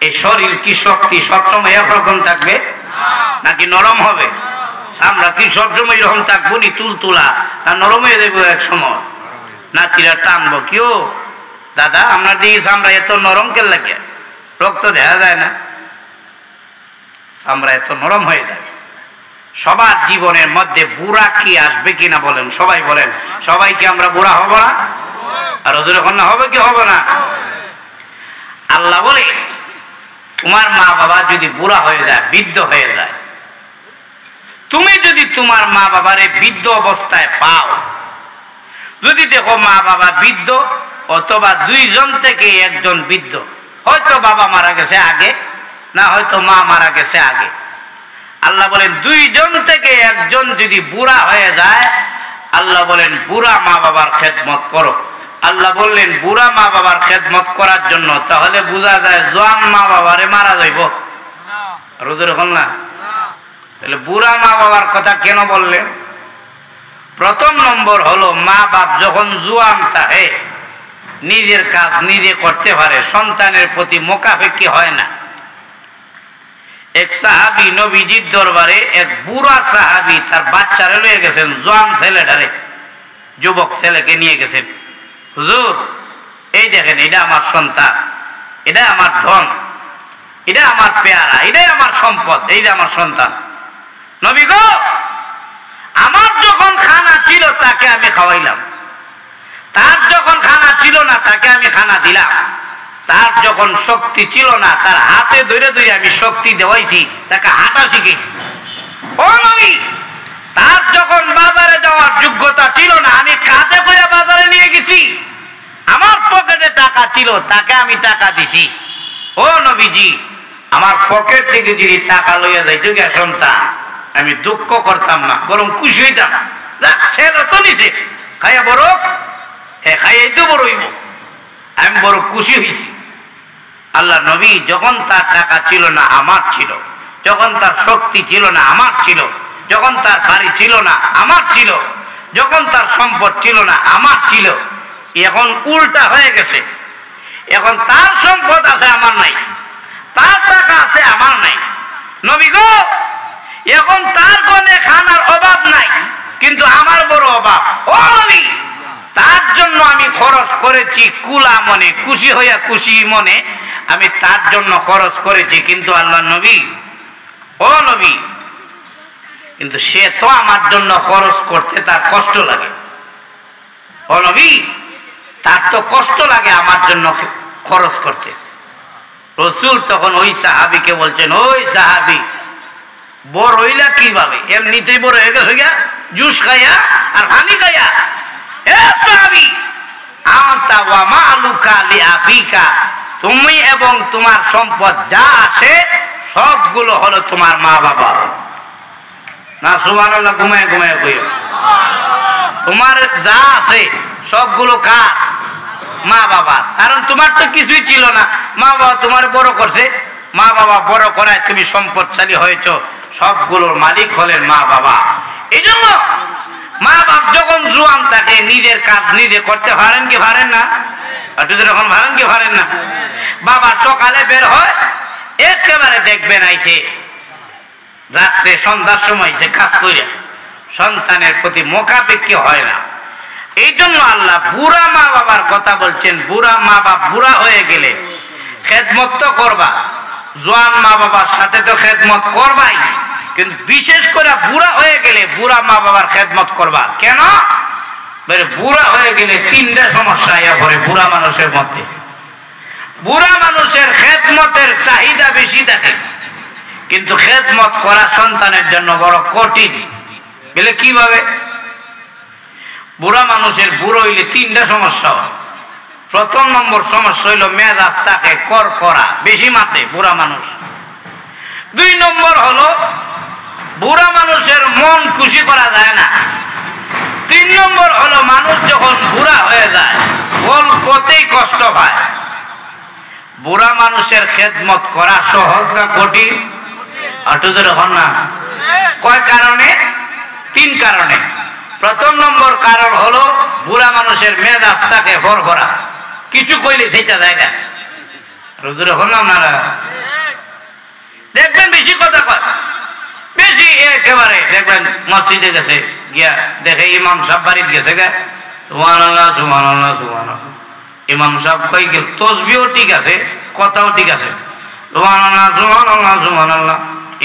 এই শরীর কি শক্তি সবসময় একরকম থাকবে নাকি নরম হবে? আমরা কি সবসময় এরকম থাকবো নি তুলতুলা, না নরম হয়ে দেবো এক সময়, না চিরা টানবো? কেউ দাদা আপনার দিকে আমরা এত নরম কে লাগে? রক্ত দেখা যায় না, আমরা এত নরম হয়ে যায়। সবার জীবনের মধ্যে বুড়া কি আসবে কিনা বলেন? সবাই বলেন, সবাই কি আমরা বুড়া হব না? আর ওদের এখন না হবে কি হবে না? আল্লাহ বলে তোমার মা বাবা যদি বুড়া হয়ে যায়, বৃদ্ধ হয়ে যায়, তুমি যদি তোমার মা বাবারে বৃদ্ধ অবস্থায় পাও, যদি দেখো মা বাবা বৃদ্ধ অথবা দুইজন থেকে একজন বৃদ্ধ, হয়তো বাবা মারা গেছে আগে, না হয়তো মা মারা গেছে আগে, আল্লাহ বলেন দুইজন থেকে একজন যদি বুড়া হয়ে যায়, আল্লাহ বলেন বুড়া মা বাবার খেদমত করো। আল্লাহ বললেন বুড়া মা বাবার খেদমত করার জন্য, তাহলে বোঝা যায় জোয়ান মা বাবারে মারা যাইব? রোজের হল না? তাহলে বুড়া মা বাবার কথা কেন বললেন? প্রথম নম্বর হলো মা বাপ যখন জোয়ান থাকে, নিজের কাজ নিজে করতে পারে, সন্তানের প্রতি মোকাফেকি হয় না। এক সাহাবী নবীজির দরবারে এক বুড়া সাহাবী তার বাচ্চারে লয়ে গেছেন, জোয়ান ছেলেটারে, যুবক ছেলেকে নিয়ে গেছেন। হুজুর এই দেখেন, এটা আমার সন্তান, এটা আমার ধন, এটা আমার পেয়ারা, এটাই আমার সম্পদ, এই যে আমার সন্তান। নবী গো, আমার যখন খানা ছিল তাকে আমি খাওয়াইলাম, তার যখন খানা ছিল না তাকে আমি খানা দিলাম, তার যখন শক্তি ছিল না তার হাতে ধরে ধরে আমি শক্তি দেওয়াইছি, তাকে হাঁটা শিখেছি। ও নবী, তার যখন বাজারে যাওয়ার যোগ্যতা ছিল না আমি কাঁধে করে বাজারে নিয়ে গেছি, আমার পকেটে টাকা ছিল তাকে আমি টাকা দিছি। ও নবীজি, আমার পকেট থেকে যদি টাকা লইয়া যাইতো গে সন্তান, আমি দুঃখ করতাম না, বরং খুশি হইতাম। যাক, ছেলে তো নিছে, খাইয়া বড় খাইয়াই তো বড় হইব, আমি বড় খুশি হয়েছি। আল্লাহ নবী যখন তার টাকা ছিল না আমার ছিল, যখন তার শক্তি ছিল না আমার ছিল, যখন তার বাড়ি ছিল না আমার ছিল, যখন তার সম্পদ ছিল না আমার ছিল, এখন উল্টা হয়ে গেছে। এখন তার সম্পদ আছে আমার নাই, তার টাকা আছে আমার নাই। নবী গো, এখন তার কোনে খানার অভাব নাই, কিন্তু আমার বড় অভাব। ও নবী, তার জন্য আমি খরচ করেছি কুলা মনে, খুশি হইয়া খুশি মনে আমি তার জন্য খরচ করেছি। কিন্তু আল্লাহ নবী, ও নবী, কিন্তু সে তো আমার জন্য খরচ করতে তার কষ্ট লাগে। ও নবী, তার তো কষ্ট লাগে আমার জন্য খরচ করতে। রসুল তখন ওই সাহাবিকে বলছেন, ওই সাহাবি, বড় হইলা কিভাবে? এমনিতেই বড় হয়ে গেছে গিয়া, জুস খাইয়া আর হানি খাইয়া। এ সাহাবি, আনতা ওয়া মালুকা লিআবিকা, তুমি এবং তোমার সম্পদ যা আছে সবগুলো হলো তোমার মা বাবা। না সুবহানাল্লাহ, ঘুমায় ঘুমায় কইও। তোমার যা আছে সবগুলো কার? মা বাবা। কারণ তোমার তো কিছুই ছিল না, মা বাবা তোমার বড় করছে, মা বাবা বড় করায় তুমি সম্পদশালী হয়েছ, সবগুলোর মালিক হলেন মা বাবা। এই জন্য মা বাপ যখন জোয়ান থাকে নিজের কাজ নিজে করতে পারেন কি পারেন না? যখন পারেন কি পারেন না? বাবা সকালে বের হয়, একেবারে দেখবেন আইছে রাত্রে সন্ধ্যার সময় সে কাজ করে, সন্তানের প্রতি মোকাবেক্ষী হয় না। এই জন্য আল্লাহ বুড়া মা বাবার কথা বলছেন। বুড়া মা বাপ বুড়া হয়ে গেলে খেদমত তো করবা, জোয়ান মা বাবার সাথে তো খেদমত করবাই, কিন্তু বিশেষ করে বুড়া হয়ে গেলে বুড়া মা বাবার খেদমত করবা। কেন? বুড়া হয়ে গেলে তিনটা সমস্যা আইয়া পড়ে বুড়া মানুষের মধ্যে। বুড়া মানুষের খেদমতের চাহিদা বেশি থাকে, কিন্তু খেদমত করা সন্তানের জন্য বড় কঠিন। বলে কিভাবে? বুড়া মানুষের বুড়ো হইলে তিনটা সমস্যা হয়। প্রথম নম্বর সমস্যা হইল মেজাজ তাকে কর করা, বেশি মাতে বুড়া মানুষ। 2 নম্বর হলো বুড়া মানুষের মন খুশি করা যায় না। 3 নম্বর হলো মানুষ যখন বুড়া হয়ে যায় অল্পতেই কষ্ট পায়। বুড়া মানুষের খেদমত করা সহজ না কঠিন? আটুদের হন না। কয় কারণে? 3 কারণে। প্রথম নম্বর কারণ হলো বুড়া মানুষের মেজাজ তাকে ভরভরা, কিছু কইলে সেটা জায়গা। রুজুরে হন না আপনারা দেখবেন বেশি কথা কয়, বেশি একেবারে দেখবেন মসজিদে গেছে গিয়া দেখে ইমাম সাহেব বাড়িতে গেছে গা, সুবহানাল্লাহ সুবহানাল্লাহ সুবহানাল্লাহ। ইমাম সাহেব কই গেল, তসবিহও ঠিক আছে, কথাও ঠিক আছে, সুবহানাল্লাহ সুবহানাল্লাহ সুবহানাল্লাহ।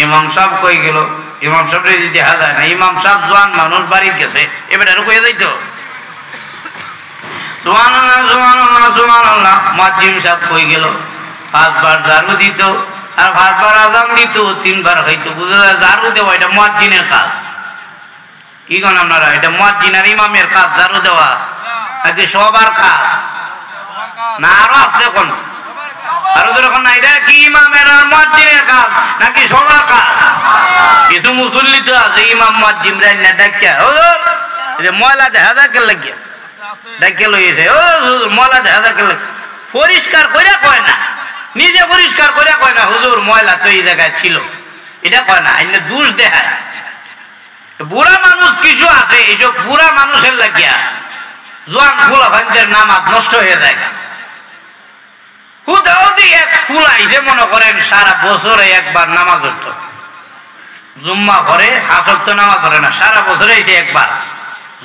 ইমাম সাহেব কই গেল, ইমাম সাহেব যদি দেখা যায় না, ইমাম সাহেব জোয়ান মানুষ বাড়িতে গেছে, এবার আর কয়ে যাইতো সুবহানাল্লাহ সুবহানাল্লাহ সুবহানাল্লাহ। মুয়াজ্জিন সাহেব কই গেল, 5 বার ঝাড়ু দিত আর 5 বার আযান দিত, 3 বার হইতো। বুঝা যায় ঝাড়ু দেওয়া এটা মুয়াজ্জিনের কাজ। কি কোন আপনারা? এটা মুয়াজ্জিন আর ইমামের কাজ ঝাড়ু দেওয়া, নাকি সবার কাজ? না আরো আছে কোন? আরো যখন না, এটা কি ইমামের আর মুয়াজ্জিনের কাজ নাকি সবার কাজ? কিছু মুসল্লি তো আছে ইমাম মুয়াজ্জিন রান্না ডাকিয়া, ও যে ময়লা দেখা যায় কে লাগিয়া ডাকিয়া লইছে, ও ময়লা দেখা যায় কে পরিষ্কার কইরা কয় না, নিজে পরিষ্কার কইরা কয় না হুজুর ময়লা তো এই জায়গায় ছিল, এটা কয় না, আইনে দোষ দেখায়। বুড়া মানুষ কিছু আছে, এইসব বুড়া মানুষের লাগিয়া জোয়ান ফুলা ভাঞ্জের নামাজ নষ্ট হয়ে যায়। হুদাউদি এক ফুলাই যে মনে করেন সারা বছরে একবার নামাজ হতো, জুম্মা করে হাসল তো নামাজ ধরে না, সারা বছরে এসে একবার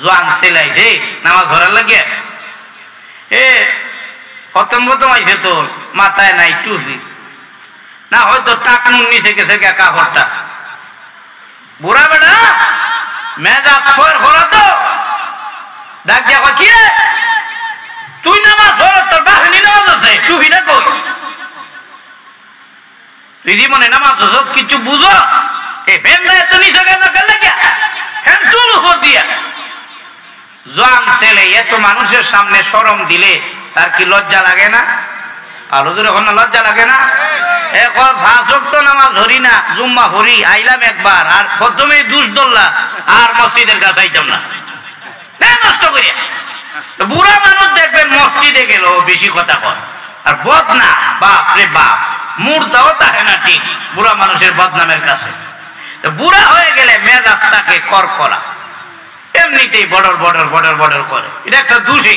জোয়ান ছেলাইছে নামাজ ধরার লাগে। প্রথম আইছে তো মাথায় নাই টুপি, না হয়তো টাকনুন নিচে গেছে কাপড়টা। বুড়া বেটা মেজাজ ভরা তো ডাক দিয়া কি তুই নামাজ ধর, তোর বাহিনী নামাজ আছে, টুপিটা কই? তুই জীবনে নামাজ ধর কিছু বুঝো? এই ফ্যানটা এত নিচে গেল লাগিয়া ফ্যান চুল উপর দিয়া। জোয়ান ছেলে এত মানুষের সামনে শরম দিলে তার কি লজ্জা লাগে না? আর হুজুর এখন লজ্জা লাগে না? এখন 5 ওয়াক্ত নামাজ ধরি না, জুম্মা হরি, আইলাম একবার আর প্রথমেই দুষ ধরলা আর মসজিদের কাছে আইতাম না, নষ্ট করিয়া। তো বুড়া মানুষ দেখবেন মসজিদে গেল বেশি কথা কয় আর বদনাম, বাপ রে বাপ, মুর্দাও থাকে না ঠিক বুড়া মানুষের বদনামের কাছে। তো বুড়া হয়ে গেলে মেজাজ তাকে কর করা, এমনিতেই বর্ডার বর্ডার বর্ডার বর্ডার করে, এটা একটা দোষী।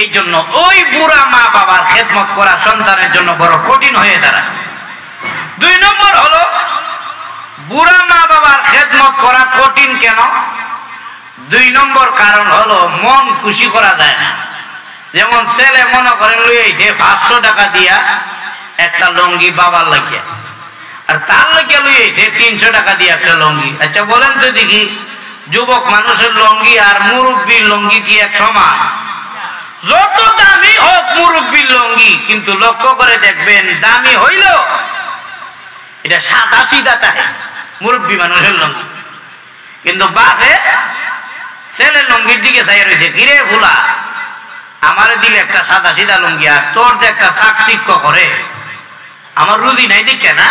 এই জন্য ওই বুড়া মা বাবার খেদমত করা সন্তানের জন্য বড় কঠিন হয়ে দাঁড়ায়। 2 নম্বর হলো বুড়া মা বাবার খেদমত করা কঠিন কেন? 2 নম্বর কারণ হলো মন খুশি করা যায় না। যেমন ছেলে মনে করেন লইছে 500 টাকা দিয়া একটা লঙ্গি বাবার লাগিয়া, আর তার লাগিয়া লইছে 300 টাকা দিয়ে একটা লঙ্গি। আচ্ছা বলেন তো দেখি, যুবক মানুষের লঙ্গি আর মুরব্বীর লঙ্গি কি এক সমান? যত দামি হোক মুরব্বীর লঙ্গি, কিন্তু লক্ষ্য করে দেখবেন দামি হইল এটা সাদা সিধা থাকে মুরব্বী মানুষের লঙ্গি। কিন্তু বাপে ছেলের লঙ্গির দিকে চাই রয়েছে, কিরে ভুলা আমারে দিলে একটা সাদা সিধা লঙ্গি, আর তোর যে একটা চাকচিক্য করে আমার রুজি নাই দিচ্ছে না,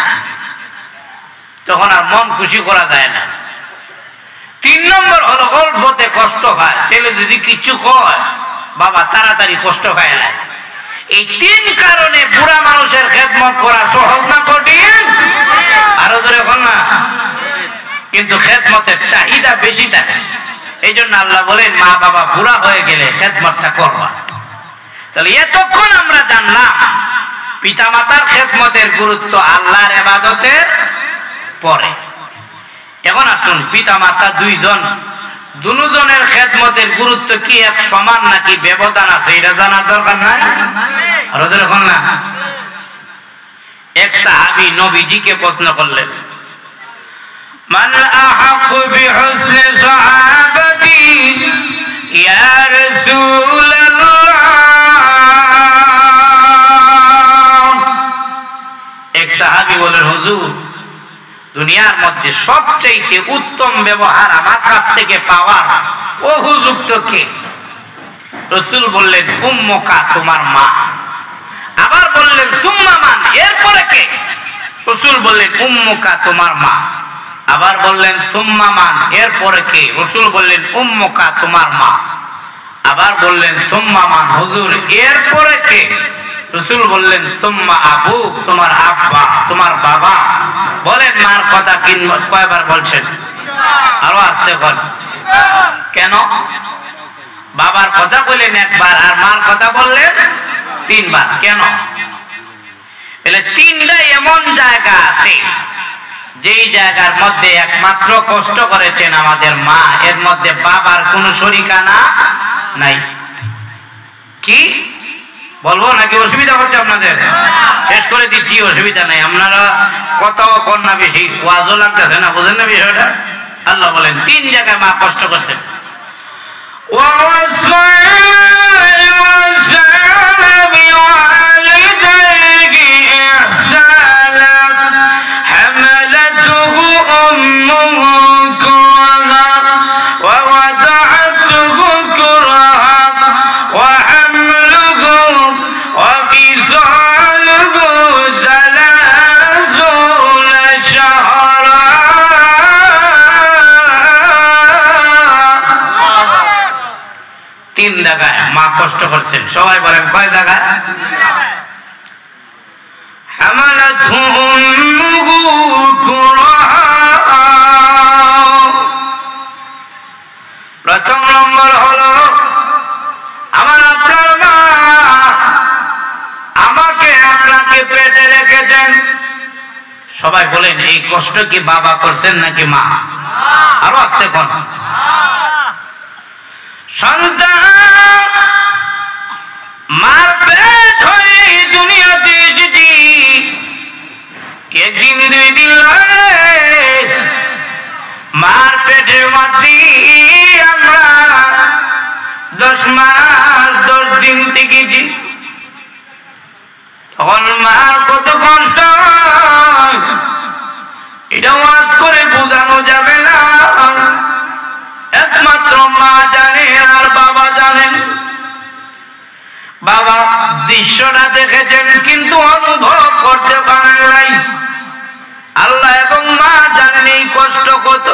তখন আর মন খুশি করা যায় না। 3 নম্বর হলো অল্পতে কষ্ট হয়। ছেলে যদি কিছু কয় বাবা তাড়াতাড়ি কষ্ট হয় না। এই 3 কারণে বুড়া মানুষের খেদমত করা সহজ না কঠিন? আরো ধরে বল না। কিন্তু খেদমতের চাহিদা বেশি থাকে। এই জন্য আল্লাহ বলেন মা বাবা বুড়া হয়ে গেলে খেদমতটা করবা। তাহলে এতক্ষণ আমরা জানলাম পিতামাতার খেদমতের গুরুত্ব আল্লাহর ইবাদতের পরে। এখন আসুন পিতামাতা দুজনের খেদমতের গুরুত্ব কি এক সমান নাকি ব্যবধান আছে এটা জানার দরকার নাই? আর ওদের এখন না, এক সাহাবী নবীজিকে প্রশ্ন করলেন, মান আহাক্কু বিহুসনি সাহাবাতি ইয়া রাসূলুল্লাহ। এক সাহাবী বলেন, হুজুর দুনিয়ার মধ্যে সবচেয়ে উত্তম ব্যবহার আমার কাছ থেকে পাওয়ার উপযুক্ত কে? রাসূল বললেন, উম্মুকা, তোমার মা। আবার বললেন, সুম্মা মান, এরপরে কে? রাসূল বললেন, উম্মুকা, তোমার মা। আবার বললেন, সুম্মা মান, এরপরে কে? রাসূল বললেন, উম্মুকা, তোমার মা। আবার বললেন, সুম্মা মান, হুজুর এরপরে কে? রাসূল বললেন, সুম্মা আবুক, তোমার আব্বা, তোমার বাবা। বলেন মার কথা কয়বার বলছেন? আরো আসতে বল। কেন? বাবার কথা বললেন একবার আর মার কথা বললেন 3 বার। কেন? এলে 3টা এমন জায়গা আছে যেই জায়গার মধ্যে একমাত্র কষ্ট করেছেন আমাদের মা, এর মধ্যে বাবার কোনো শরিকানা নাই। কি বলবো নাকি অসুবিধা হচ্ছে আপনাদের? শেষ করে দিচ্ছি, অসুবিধা নাই। আপনারা কথাও কর না বেশি, ওয়াজও লাগতেছে না, বুঝেন না বিষয়টা? আল্লাহ বলেন 3 জায়গায় মা কষ্ট করছেন। জায়গায় মা কষ্ট করছেন। সবাই বলেন কয় জায়গায়? প্রথম নম্বর হলো আমার আপনার মা আমাকে আপনাকে পেটে রেখেছেন। সবাই বলেন এই কষ্ট কি বাবা করছেন নাকি মা? আরো আসতে কোন সন্তান মার পেট হয়ে দুনিয়াতে এসেছি, একদিন 2 দিন মার পেটের মধ্যে আমরা 10 মাস 10 দিন থেকেছি। তখন মার কত কষ্ট এটা ওয়াজ করে বোঝানো যাবে না, একমাত্র মা জানে আর বাবা জানেন। বাবা দৃশ্যটা দেখেছেন কিন্তু অনুভব করতে পারেন নাই। আল্লাহ এবং মা জানেন এই কষ্ট কত।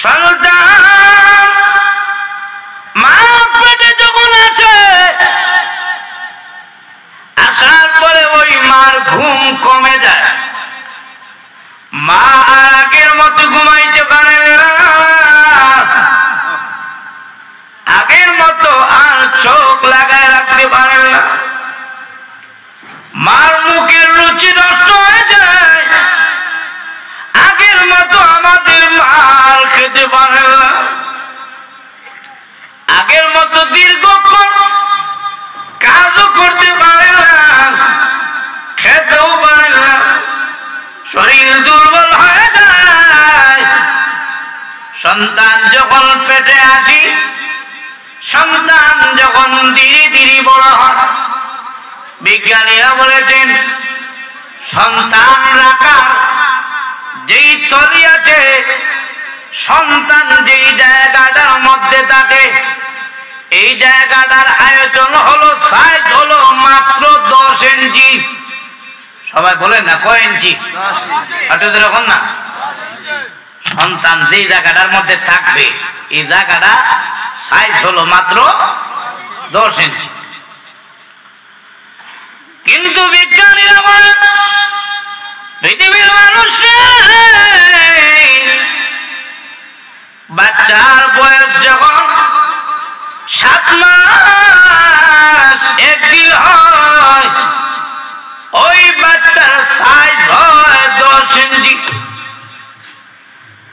সন্তান মা পেটে যখন আছে, আসার পরে ওই মার ঘুম কমে যায়। মা আগের মতো ঘুমাইতে পারেন না, আগের মতো আর চোখ লাগায় রাখতে পারেন না। মার মুখের রুচি নষ্ট হয়ে যায়, করতে পারেন না, আগের মতো দীর্ঘক্ষণ কাজও করতে পারেন না, খেতেও পারেন না, শরীর দুর্বল হয়ে যায়। সন্তান যখন পেটে আসি, সন্তান যখন ধীরে ধীরে বড় হয়, বিজ্ঞানীরা বলেছেন সন্তান রাখার যেই তলি আছে, সন্তান যেই জায়গাটার মধ্যে থাকে, এই জায়গাটার আয়তন হলো, সাইজ হলো মাত্র 10 ইঞ্চি। সবাই বলেন না কয় ইঞ্চি? এরকম না, সন্তান যেই জায়গাটার মধ্যে থাকবে এই জায়গাটা সাইজ হলো মাত্র 10 ইঞ্চি। কিন্তু বিজ্ঞানীরা বলেন পৃথিবীর মানুষ বাচ্চার বয়স যখন 7 মাস 1 দিন হয়, ওই বাচ্চার সাইজ হয় 10 ইঞ্চি।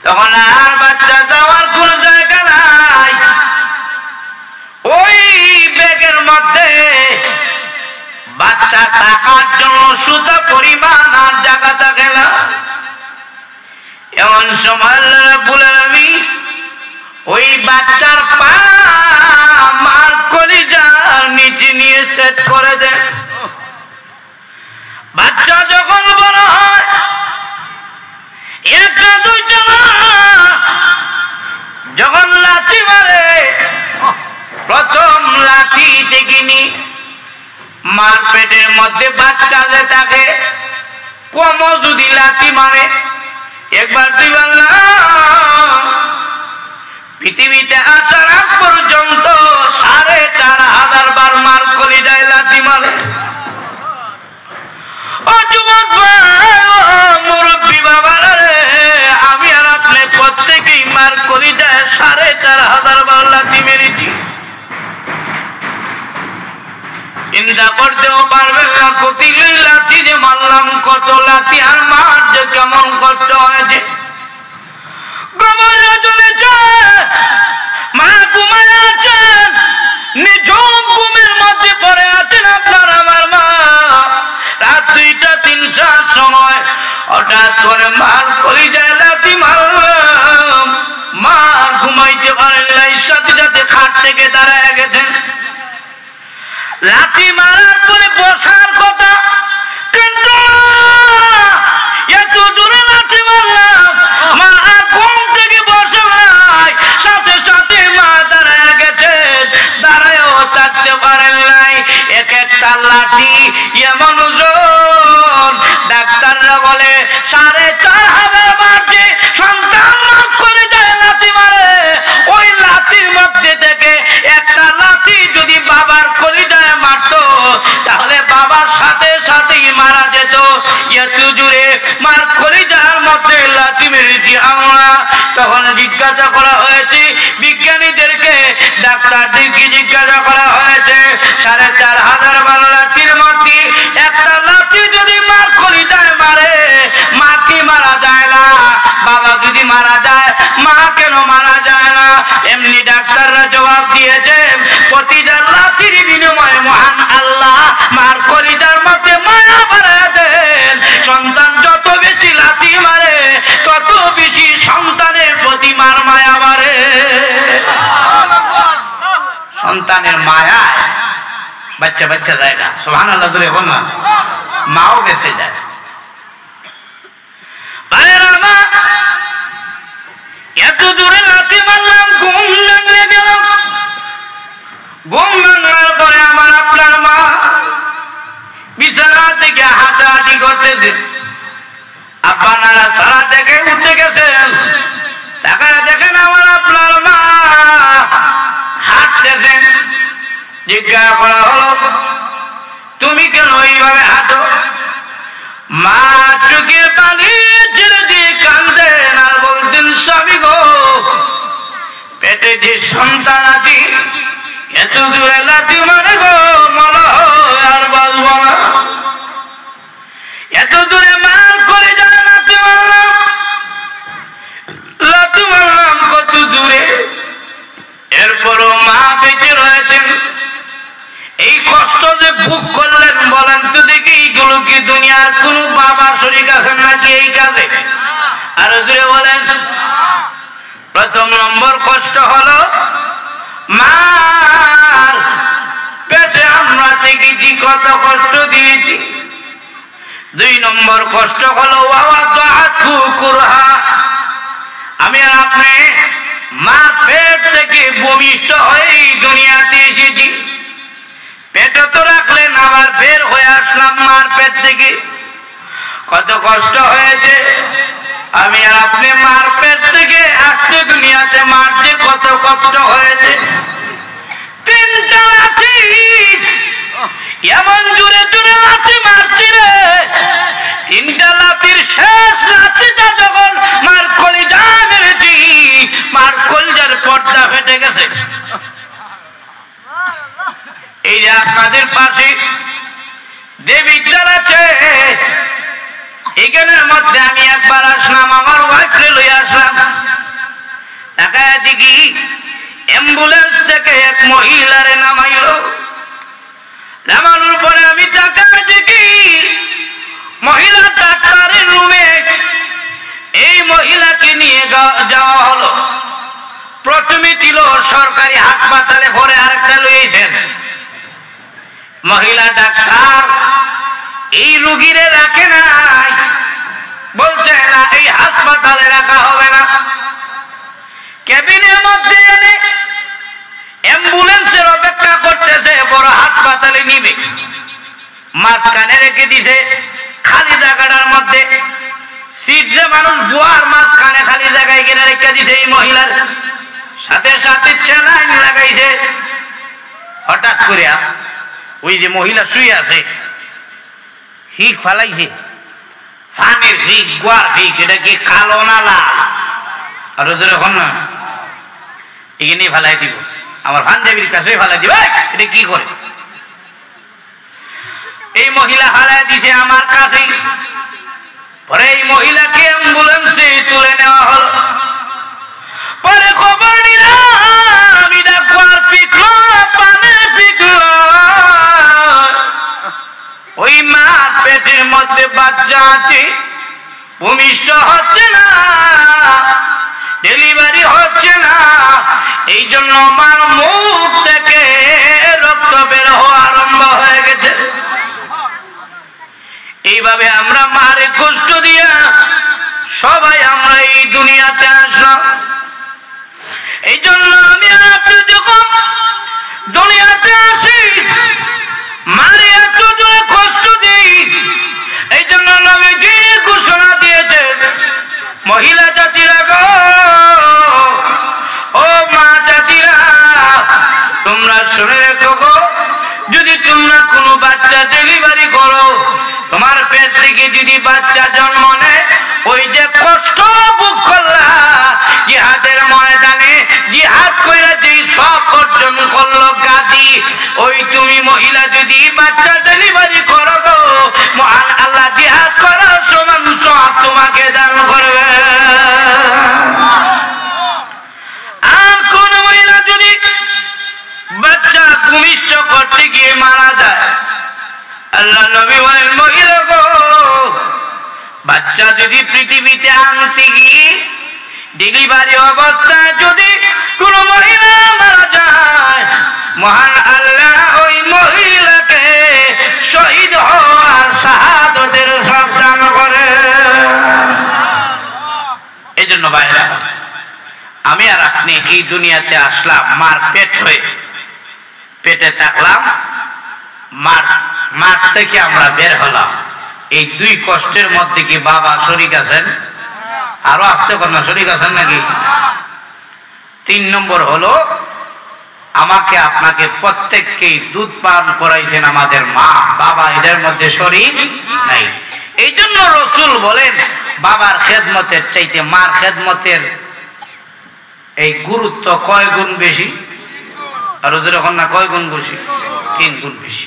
তখন আর বাচ্চা যাওয়ার কোন জায়গা নাই, ওই ব্যাগের মধ্যে বাচ্চা থাকার জন্য সুতা পরিমাণ আর জায়গা থাকে না। এমন সময় আল্লাহ রাব্বুল আলামিন ওই বাচ্চার পা মার কলিজার নিচে নিয়ে সেট করে দেন। বাচ্চা যখন বড় হয়, একটা দুইটা না, যখন লাথি মারে, প্রথম লাথি দেখিনি মার পেটের মধ্যে বাচ্চা যে থাকে, কম যদি লাথি মারে, একবার দুইবার না, পৃথিবীতে আসার আগ পর্যন্ত 4500 বার মার কলিজায় লাথি মারে। ও যুবক ভাই, মুরব্বী বাবারা রে, আমি আর আপনি প্রত্যেকেই মার কলিজায় 4500 বার লাথি মেরেছি। চিন্তা করতেও পারবেন না প্রতিটি লাথি যে মারলাম, কত লাথি আর মার যে কেমন কষ্ট হয়েছে। মা ঘুমায় আছেন, নিঝুম ঘুমের মধ্যে পড়ে আছেন আপনার আমার মা। রাত 2টা 3টার সময় হঠাৎ করে মার কলিজায় লাথি মারলাম। মা ঘুমাইতে পারেন নাই, সাথে সাথে খাট থেকে দাঁড়ায় গেছেন। লাথি মারার পরে বসার কথা, কিন্তু এত দূরে লাথি মারলাম, মা আর ঘুম থেকে বসে নাই, সাথে সাথে মা দাঁড়ায় গেছেন, দাঁড়ায়ও থাকতে পারেন নাই। এক একটা লাঠি এমন জোর, ডাক্তাররা বলে 4500 মারছে সন্তান মাফ করে যায় লাথি মারে। ওই লাঠির মধ্যে থেকে একটা লাঠি যদি বাবার কলিজায় মারতো, তাহলে বাবার সাথে সাথেই মারা যেত। এত জুড়ে মার কলিজার মধ্যে লাথি মেরেছি আমরা। তখন জিজ্ঞাসা করা হয়েছে বিজ্ঞানীদেরকে, ডাক্তারদেরকে জিজ্ঞাসা করা হয়েছে, 4500 বার লাঠির মধ্যে একটা লাঠি যদি মার কলিজায় মারে, মা কি মারা যায় না? বাবা যদি মারা যায়, মা কেন মারা যায় না? এমনি ডাক্তাররা জবাব দিয়েছে, প্রতিটা লাঠির বিনিময়ে মহান আল্লাহ মার কলিজার মধ্যে মায়া বাড়ায় দেন। সন্তান যত বেশি লাথি মারে, তত বেশি সন্তানের প্রতি মার মায়া বাড়ে। সন্তানের মায়ায় বাচ্চা বাচ্চা যায় না, সুবহানাল্লাহ বলে বল না, মাও বেঁচে যায়। এত দূরে লাথি মারলাম, ঘুম ভেঙে গেল। ঘুম ভাঙার পরে আমার আপনার মা বিছানা থেকে হাঁটাহাঁটি করতেছে। আব্বা নারা সারা থেকে উঠে গেছেন, তাকায় দেখেন আমার আপনার মা হাঁটতেছেন। জিজ্ঞাসা করা হলো, তুমি কেন এইভাবে হাঁটো? মা চোখে পানি ছেড়ে দিয়ে কাঁদতেন আর বলতেন, স্বামী গো, পেটে যে সন্তান আছে, এত দূরে লাথি মারে গো, মনে হয় আর বাঁচব না। এত দূরে মার করে যায়, লাথি মারলাম কষ্ট যে ভোগ করলেন বলেন তো দেখি, এইগুলো কি দুনিয়ার কোন বাবা শরীক আছেন নাকি এই কাজে? আর জুড়ে বলেন। প্রথম নম্বর কষ্ট হলো মার পেটে আমরা দেখেছি কত কষ্ট দিয়েছি। 2 নম্বর কষ্ট হলো আমি আর আপনি মার পেট থেকে ভূমিষ্ঠ হয়ে দুনিয়াতে এসেছি। পেটে তো রাখলেন, আবার বের হয়ে আসলাম মার পেট থেকে। কত কষ্ট হয়েছে। আমি আর আপনি মার পেট থেকে আসতে দুনিয়াতে, মার যে কত কষ্ট হয়েছে। 3টা লাঠি এমন জোরে জোরে লাঠি মারছি রে, 3টা লাঠির শেষ লাঠিটা যখন মার কলিজা মেরেছি, মার কলিজার পর্দা ফেটে গেছে। এই যে আপনাদের পাশে যে বিদ্যার আছে, এখানের মধ্যে আমি একবার আসলাম, আমার ওয়াইফকে লইয়া আসলাম। তাকায় দেখি অ্যাম্বুলেন্স থেকে এক মহিলারে নামাইল। নামানোর পরে আমি তাকায় দেখি মহিলা ডাক্তারের রুমে এই মহিলাকে নিয়ে যাওয়া হলো। প্রথমে দিল সরকারি হাসপাতালে, পরে আরেকটা লইয়েছেন। মহিলা ডাক্তার এই রুগীরে রাখে নাই, বলছে না এই হাসপাতালে রাখা হবে না। কেবিনের মধ্যে এনে অ্যাম্বুলেন্সের অপেক্ষা করতেছে, বড় হাসপাতালে নিবে। মাঝখানে রেখে দিছে খালি জায়গাটার মধ্যে, সিট যে মানুষ বুয়ার মাঝখানে খালি জায়গায় কিনে রেখে দিছে। এই মহিলার সাথে সাথে চেলাইন লাগাইছে। হঠাৎ করে ওই যে মহিলা শুয়ে আছে, হিক ফালাইছে, ফানের হিক, গোয়ার হিক। এটা কি কালো না লাল? আর যখন না এখানে ফালাই দিব, আমার পাঞ্জাবির কাছে ফালাই দিব। এটা কি করে? এই মহিলা ফালাই দিছে আমার কাছে। পরে এই মহিলাকে অ্যাম্বুলেন্সে তুলে নেওয়া হলো। পরে খবর নিলাম এটা গোয়ার পিকল, পানের পিকল। ওই মার পেটের মধ্যে বাচ্চা আছে, ভূমিষ্ঠ হচ্ছে না, ডেলিভারি হচ্ছে না। এই জন্য আমার মুখ থেকে রক্ত বের হওয়া আরম্ভ হয়ে গেছে। এইভাবে আমরা মারে কষ্ট দিয়া সবাই আমরা এই দুনিয়াতে আসলাম। এই জন্য আমি আপনি যখন দুনিয়াতে আসি, মারে এত জোরে কষ্ট দিই। এই জন্য নবীজি ঘোষণা দিয়েছে, মহিলা জাতিরা গো, ও মা জাতিরা, তোমরা শুনে রেখো গো, যদি তোমরা কোনো বাচ্চা ডেলিভারি করো, তোমার পেট থেকে যদি বাচ্চা জন্ম নেয়, ওই যে কষ্ট ভোগ করলা জিহাদের ময়দানে, জিহাদ কইরা যেই সব অর্জন করলো গাদি, ওই তুমি মহিলা যদি বাচ্চা ডেলিভারি করো গো, মহান আল্লাহ জিহাদ করার সমান সওয়াব তোমাকে দান করবে। আর কোন মহিলা যদি বাচ্চা ভূমিষ্ঠ করতে গিয়ে মারা যায়, আল্লাহ নবী বলেন, মহিলা গো, বাচ্চা যদি পৃথিবীতে আনতে গিয়ে ডেলিভারি অবস্থায় যদি কোন মহিলা মারা যায়, মহান আল্লাহ ওই মহিলাকে শহীদ হওয়ার শাহাদাতের সব দান করে। এই জন্য ভাইরা, আমি আর আপনি এই দুনিয়াতে আসলাম মার পেট হয়ে, পেটে থাকলাম, মার থেকে আমরা বের হলাম। এই 2 কষ্টের মধ্যে কি বাবা শরীক আছেন? আরো আসতে কন্যা শরীক আছেন নাকি? 3 নম্বর হলো আমাকে আপনাকে প্রত্যেককেই দুধ পান করাইছেন আমাদের মা বাবা, এদের মধ্যে শরীক নাই। এই জন্য রসুল বলেন, বাবার খেদমতের চাইতে মার খেদমতের এই গুরুত্ব কয় গুণ বেশি? আর যখন না কয় গুণ বেশি? 3 গুণ বেশি।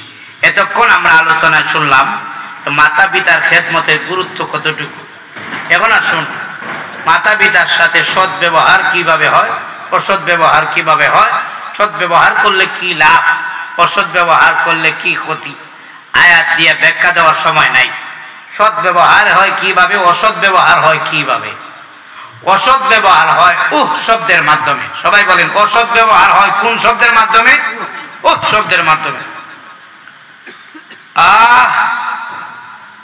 এতক্ষণ আমরা আলোচনা শুনলাম মাতা পিতার খেদমতের গুরুত্ব কতটুকু। এখন আসুন, মাতা পিতার সাথে সৎ ব্যবহার কিভাবে হয়, অসৎ ব্যবহার কিভাবে হয়, সৎ ব্যবহার করলে কি লাভ, অসৎ ব্যবহার করলে কি ক্ষতি, আয়াত দিয়ে ব্যাখ্যা দেওয়ার সময় নাই। সৎ ব্যবহার হয় কিভাবে, অসৎ ব্যবহার হয় কিভাবে? অসৎ ব্যবহার হয় শব্দের মাধ্যমে। সবাই বলেন, অসৎ ব্যবহার হয় কোন শব্দের মাধ্যমে? শব্দের মাধ্যমে।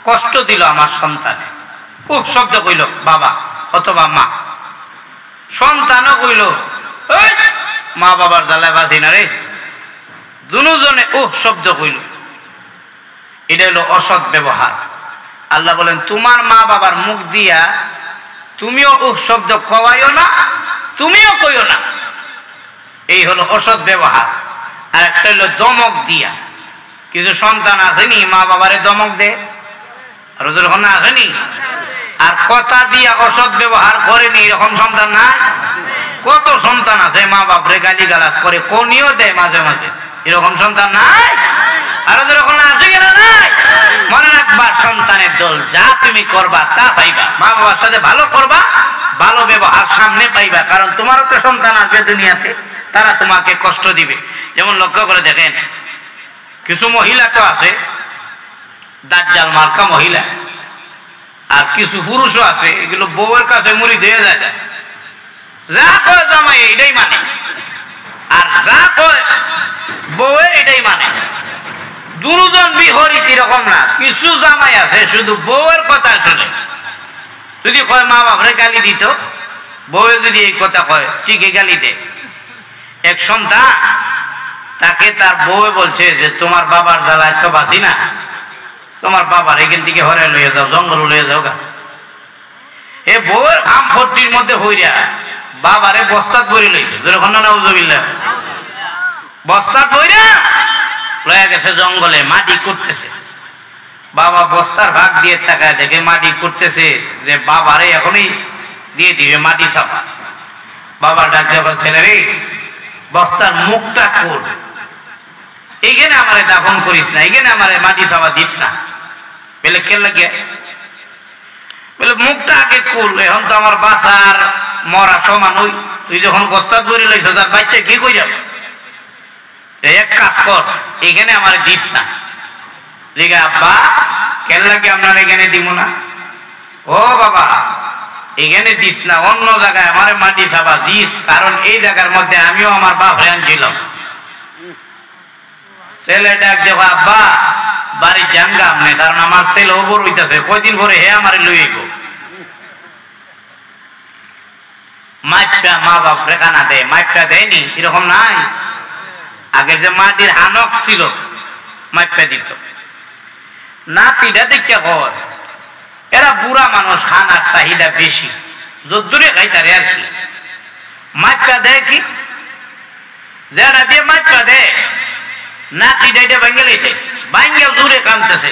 কষ্ট দিল আমার সন্তানে, শব্দ কইল বাবা অথবা মা। সন্তানও কইল মা বাবার জ্বালায় বাঁচি না রে, দুজনে শব্দ কইল। এটা হলো অসৎ ব্যবহার। আল্লাহ বলেন তোমার মা বাবার মুখ দিয়া তুমিও শব্দ কওয়াইও না, তুমিও কইও না। এই হলো অসৎ ব্যবহার। আর একটা হলো দমক দিয়া। কিছু সন্তান আসেনি মা বাবারে দমক দে, আর যখন আসেনি আর কথা দিয়া অসৎ ব্যবহার করেনি, এরকম সন্তান না? কত সন্তান আছে মা বাপরে গালি গালাজ করে, কোনিও দেয় মাঝে মাঝে, এরকম সন্তান নাই? আর যখন আসে কিনা নাই? মনে রাখবা সন্তানের দোল, যা তুমি করবা তা পাইবা। মা বাবার সাথে ভালো করবা, ভালো ব্যবহার সামনে পাইবা। কারণ তোমারও তো সন্তান আসবে দুনিয়াতে, তারা তোমাকে কষ্ট দিবে। যেমন লক্ষ্য করে দেখেন, কিছু মহিলা তো আছে দাজ্জাল মার্কা মহিলা, আর কিছু পুরুষও আছে এগুলো বউয়ের কাছে মুড়ি দিয়ে যায়, যা কয় জামাই এটাই মানে, আর যা কয় বউয়ে এটাই মানে। দুজন বিহরিত এরকম না। কিছু জামাই আছে শুধু বউয়ের কথা শুনে, যদি কয় মা বাপরে গালি দিত, বউয়ে যদি এই কথা কয় ঠিকই গালি দেয়। এক সন্তান, তাকে তার বউয়ে বলছে যে তোমার বাবার জ্বালায় তো বাঁচি না, তোমার বাবার এখান থেকে হরে লইয়ে যাও, জঙ্গল লইয়ে যাও গা। এ বউয়ের আম ফটির মধ্যে হইরা বাবারে বস্তাত বই লইছে, যখন নাউজুবিল্লাহ, বস্তাত বইরা লয়ে গেছে জঙ্গলে, মাটি করতেছে। বাবা বস্তার ভাগ দিয়ে টাকায় দেখে মাটি করতেছে, যে বাবারে এখনই দিয়ে দিবে মাটি চাপা। বাবার ডাক দেওয়ার ছেলে রে, বস্তার মুখটা কোর, এইখানে আমারে দাফন করিস না, এইখানে আমারে মাটি চাপা দিস না। বলে কে লাগে? বলে মুখটা আগে কুল, এখন তো আমার বাঁচার মরা সমান হই, তুই যখন বস্তাত বই লইছ তার বাচ্চা কি কই যাবে? এক কাজ কর, এখানে আমার দিস না। ঠিক আব্বা, কেন লাগে আপনার এখানে দিব না? ও বাবা, এখানে দিস না, অন্য জায়গায় আমার মাটি চাপা দিস, কারণ এই জায়গার মধ্যে আমিও আমার বাপরে আনছিলাম। ছেলে ডাক দেখো, আব্বা বাড়ি জানগা আপনি, কারণ আমার ছেলে ওপর হইতেছে, কয়দিন পরে হে আমার লইব। মাইপটা মা বাপ রেখা না দেয়, মাইপটা দেয়নি এরকম নাই। আগের যে মাটির হানক ছিল মাইপটা দিত। নাতিটা দেখে কর, এরা বুড়া মানুষ, খানার চাহিদা বেশি, যদ্দূরে খাইতারে আর কি। মাইপটা দেয় কি, যারা দিয়ে মাইপটা দেয়, নাতিটা এটা ভেঙে লেছে, ভাঙ্গে জোরে কামতেছে।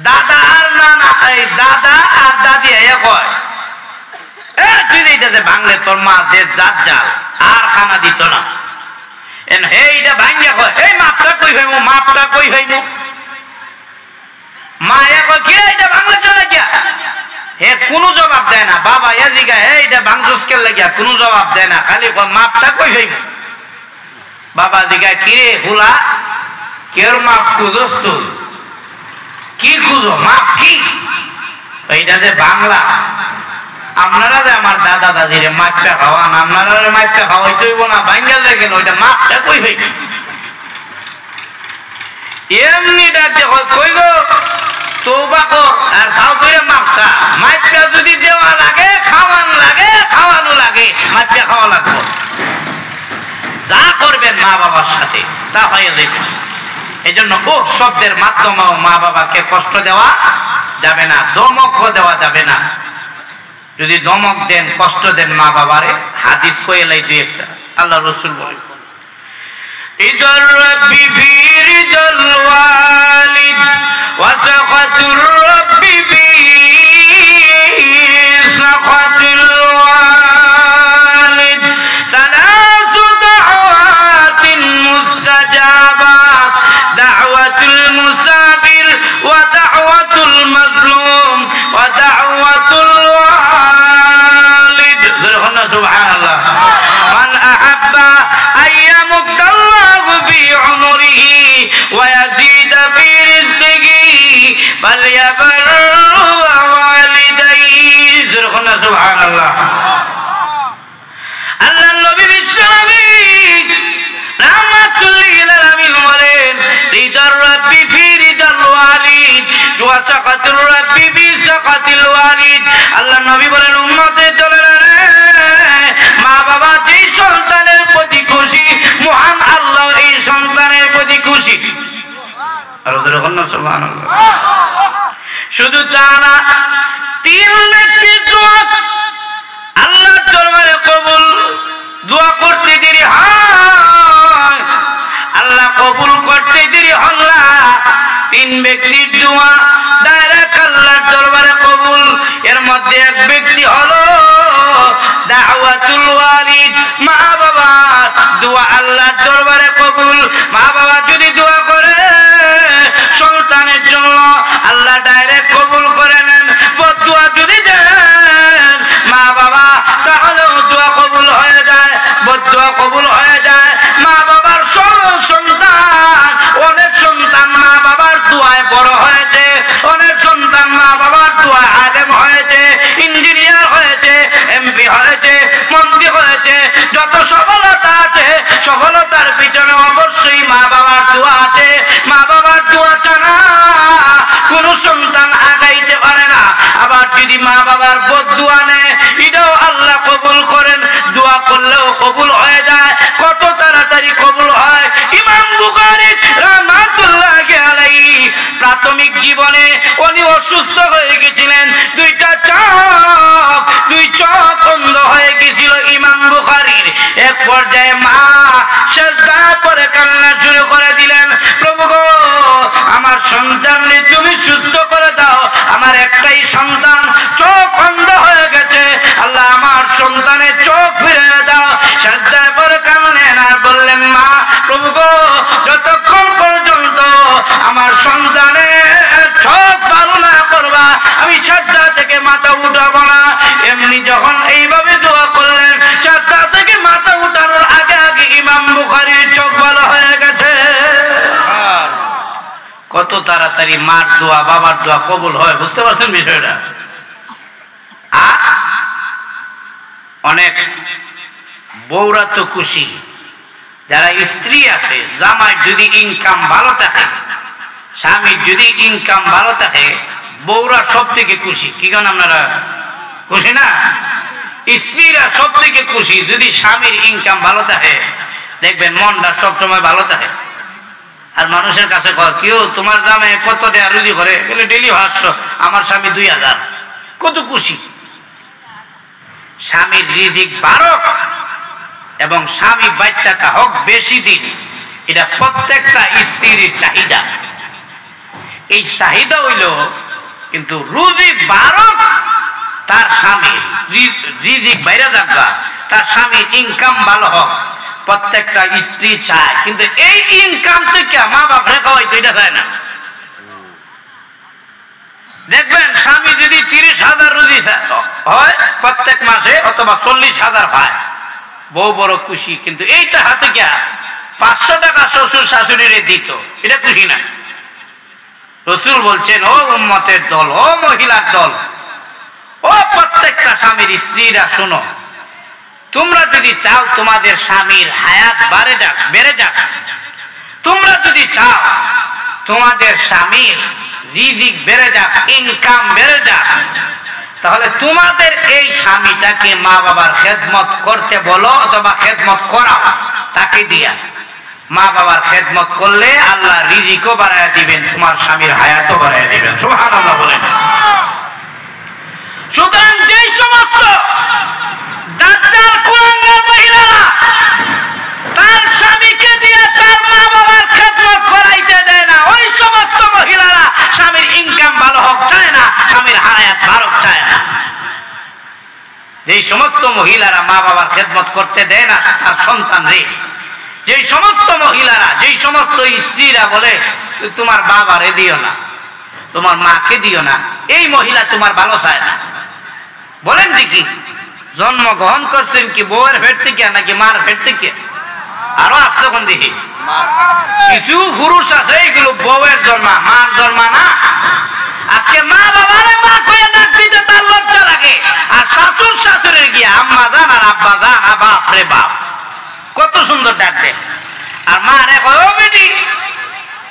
দাদা আর নানা, দাদা আর দাদি কয় তুই এইটাতে ভাঙলে তোর মা যে জাত জাল আর খানা দিত না। এইটা ভাঙ্গে কয় এই মাপটা কই হইব, মাপটা কই হইব। মায়া কয় কি এইটা ভাঙলে চলে গিয়া, হে কোনো জবাব দেয় না। বাবা এ জিগায় এইটা ভাঙচুস কে লাগিয়া, কোনো জবাব দেয় না, খালি কয় মাপটা কই হইব। বাবা জিগায় কি রে হুলা, কেউ মাপ খুঁজোস তুই, কি খুঁজো মাপ কি? এইটা যে বাংলা, আপনারা যে আমার দাদা দাদিরে মাছটা খাওয়ান, আপনারা মাছটা খাওয়াইতে হইব না, ভাঙ্গা দেখেন ওইটা মাপটা কই হইব। এমনি ডাক দেখো কই গো তৌবা কর আর খাও করে মাপটা। মাছটা যদি দেওয়া লাগে, খাওয়ান লাগে, খাওয়ানো লাগে, মাছটা খাওয়া লাগবে। যা করবেন মা বাবার সাথে তা হয়ে যাবে। এই জন্য শব্দের মাধ্যমেও মা বাবাকে কষ্ট দেওয়া যাবে না, দমকও দেওয়া যাবে না। যদি দমক দেন, কষ্ট দেন মা বাবারে, হাদিস কয়ে লাই দুই একটা। আল্লাহ রসুল বলেন ইদর রাব্বি ফি রিদাল ওয়ালিদ ওয়া সাখাতুর রাব্বি ফি সাখাতিল ওয়ালিদ সালাসু দাওয়াতিন মুস্তাজাবাত দাওয়াতুল মুসাফির ওয়া দাওয়াতুল মাজলুম ওয়া দাওয়াতুল ওয়ালিদ। সুবহানাল্লাহ। মান আহাব্বা আইয়ামুদাল্লাহু ফি উমরি عمره ويزيد في رزقه فليبر والديه سبحان الله আল্লাহ নবী বিশ্বনবী রাহমাতুল লিল আলামিন বলেন রিদার রাব্বি ফি রিদাল ওয়ালিদ ওয়া সাকাতুর রাব্বি ফি সাকাতিল ওয়ালিদ আল্লাহ নবী বলেন উম্মতের দলেরা রে মা বাবা যেই সন্তানের প্রতি খুশি মহান আল্লাহ এই সন্তানের প্রতি খুশি আর সুবহানাল্লাহ শুধু তা না তিন ব্যক্তির দোয়া আল্লাহর দরবারে কবুল দোয়া করতে দেরি হয় আল্লাহ কবুল করতে দেরি হল না তিন ব্যক্তির দোয়া ডাইরেক্ট আল্লাহর দরবারে কবুল এর মধ্যে এক ব্যক্তি হলো দাওয়াতুল ওয়ালিদ মা বাবা দোয়া আল্লাহর দরবারে কবুল মা বাবা যদি দোয়া করে সন্তানের জন্য আল্লাহ ডাইরেক্ট কবুল করে নেন বদদোয়া যদি দেন মা বাবা তাহলেও দোয়া কবুল হয়ে যায় বদদোয়া কবুল হয়ে যায় মা বাবার সন্তান অনেক সন্তান মা বাবার দোয়ায় বড় হয়েছে অনেক সন্তান মা বাবার দোয়ায় আলেম হয়েছে ইঞ্জিনিয়ার হয়েছে এমপি হয়েছে মন্ত্রী হয়েছে যত সফলতা আছে সফলতার পিছনে অবশ্যই মা বাবার দোয়া আছে মা বাবার দোয়া ছাড়া কোন সন্তান আগাইতে পারে না আবার যদি মা বাবার বদদোয়া নেয় এটাও আল্লাহ কবুল করেন দোয়া করলেও কবুল হয়ে যায় কত তাড়াতাড়ি কবুল হয় ইমাম বুখারী রাহমাতুল্লাহি আলাইহি প্রাথমিক জীবনে উনি অসুস্থ হয়ে গেছিলেন দুই চোখ অন্ধ হয়ে গেছিল ইমাম বুখারীর এক পর্যায়ে মা সিজদা করে কান্না শুরু করে দিলেন প্রভু গো আমার সন্তানকে তুমি সুস্থ করে দাও আমার একটাই সন্তান চোখ অন্ধ হয়ে গেছে আল্লাহ আমার সন্তানের চোখ ফিরিয়ে দাও সিজদা করে কাঁদলেন আর বললেন মা প্রভু গো যতক্ষণ পর্যন্ত আমার সন্তানের চোখ ভালো না করবা আমি সিজদা থেকে মাথা উঠাবো না এমনি যখন এইভাবে দোয়া করলেন সিজদা থেকে মাথা উঠানোর আগে আগে ইমাম বুখারীর চোখ ভালো হয়ে গেছে কত তাড়াতাড়ি মার দোয়া বাবার দোয়া কবুল হয় বুঝতে পারছেন বিষয়টা আর অনেক বউরা তো খুশি যারা স্ত্রী আছে জামাই যদি ইনকাম ভালো থাকে স্বামীর যদি ইনকাম ভালো থাকে বউরা সব থেকে খুশি কি কেন আপনারা খুশি না স্ত্রীরা সব থেকে খুশি যদি স্বামীর ইনকাম ভালো থাকে দেখবেন মনটা সবসময় ভালো থাকে আর মানুষের কাছে কেউ তোমার জামাই কত টাকা রুজি করে বলে ডেলি 500 আমার স্বামী 2000 কত খুশি স্বামীর রিজিক বাড়ক এবং স্বামী বাচ্চাটা হোক বেশি দিন এটা প্রত্যেকটা স্ত্রীর চাহিদা এই চাহিদা হইল কিন্তু রুজি বাড়ক তার স্বামী রিজিক বাইরে যাক তার স্বামীর ইনকাম ভালো হোক প্রত্যেকটা স্ত্রী চায় কিন্তু এই ইনকাম থেকে মা বাপ রেখা হয়তো এটা চায় না দেখবেন স্বামী যদি 30,000 রুজি হয় প্রত্যেক মাসে অথবা 40,000 হয় বউ বড় খুশি কিন্তু এইটা হাতে গিয়া 500 টাকা শ্বশুর শাশুড়িরে দিত এটা খুশি না রাসূল বলছেন ও উম্মতের দল ও মহিলার দল ও প্রত্যেকটা স্বামীর স্ত্রীরা শোনো তোমরা যদি চাও তোমাদের স্বামীর হায়াত বেড়ে যাক তোমরা যদি চাও তোমাদের স্বামীর রিজিক বেড়ে যাক ইনকাম বেড়ে যাক তাহলে তোমাদের এই স্বামীটাকে মা বাবার খেদমত করতে বলো অথবা খেদমত করাও তাকে দিয়া মা বাবার খেদমত করলে আল্লাহ রিজিকও বাড়ায় দিবেন তোমার স্বামীর হায়াতও বাড়ায় দিবেন সুবহানাল্লাহ বলেন সুতরাং যেই সমস্ত দাজ্জাল কুলাঙ্গার মহিলারা তার স্বামীকে দিয়ে তার মা বাবার খেদমত করাইতে দেয় না ওই সমস্ত মহিলারা স্বামীর ইনকাম ভালো হোক চায় না স্বামীর হায়াত বাড়ুক চায় না যেই সমস্ত মহিলারা মা বাবার খেদমত করতে দেয় না তার সন্তান রে যেই সমস্ত মহিলারা যেই সমস্ত স্ত্রীরা বলে তোমার বাবারে দিও না তোমার মাকে দিও না এই মহিলা তোমার ভালো চায় না বলেন দেখি জন্মগ্রহণ করছেন কি বউয়ের পেট থেকে নাকি মার পেট থেকে আরো আসতে কোন দেখি কিছু পুরুষ আছে এগুলো বউয়ের জন্মা, মার জন্মা না। আজকে মা বাবারে মা কয়ে ডাক দিতে তার লজ্জা লাগে, আর শাশুর শাশুড়ির গিয়ে আম্মা জান আর আব্বা জান, বাপ রে বাপ, কত সুন্দর ডাক দেয়। আর মা রে কয় ও বেটি,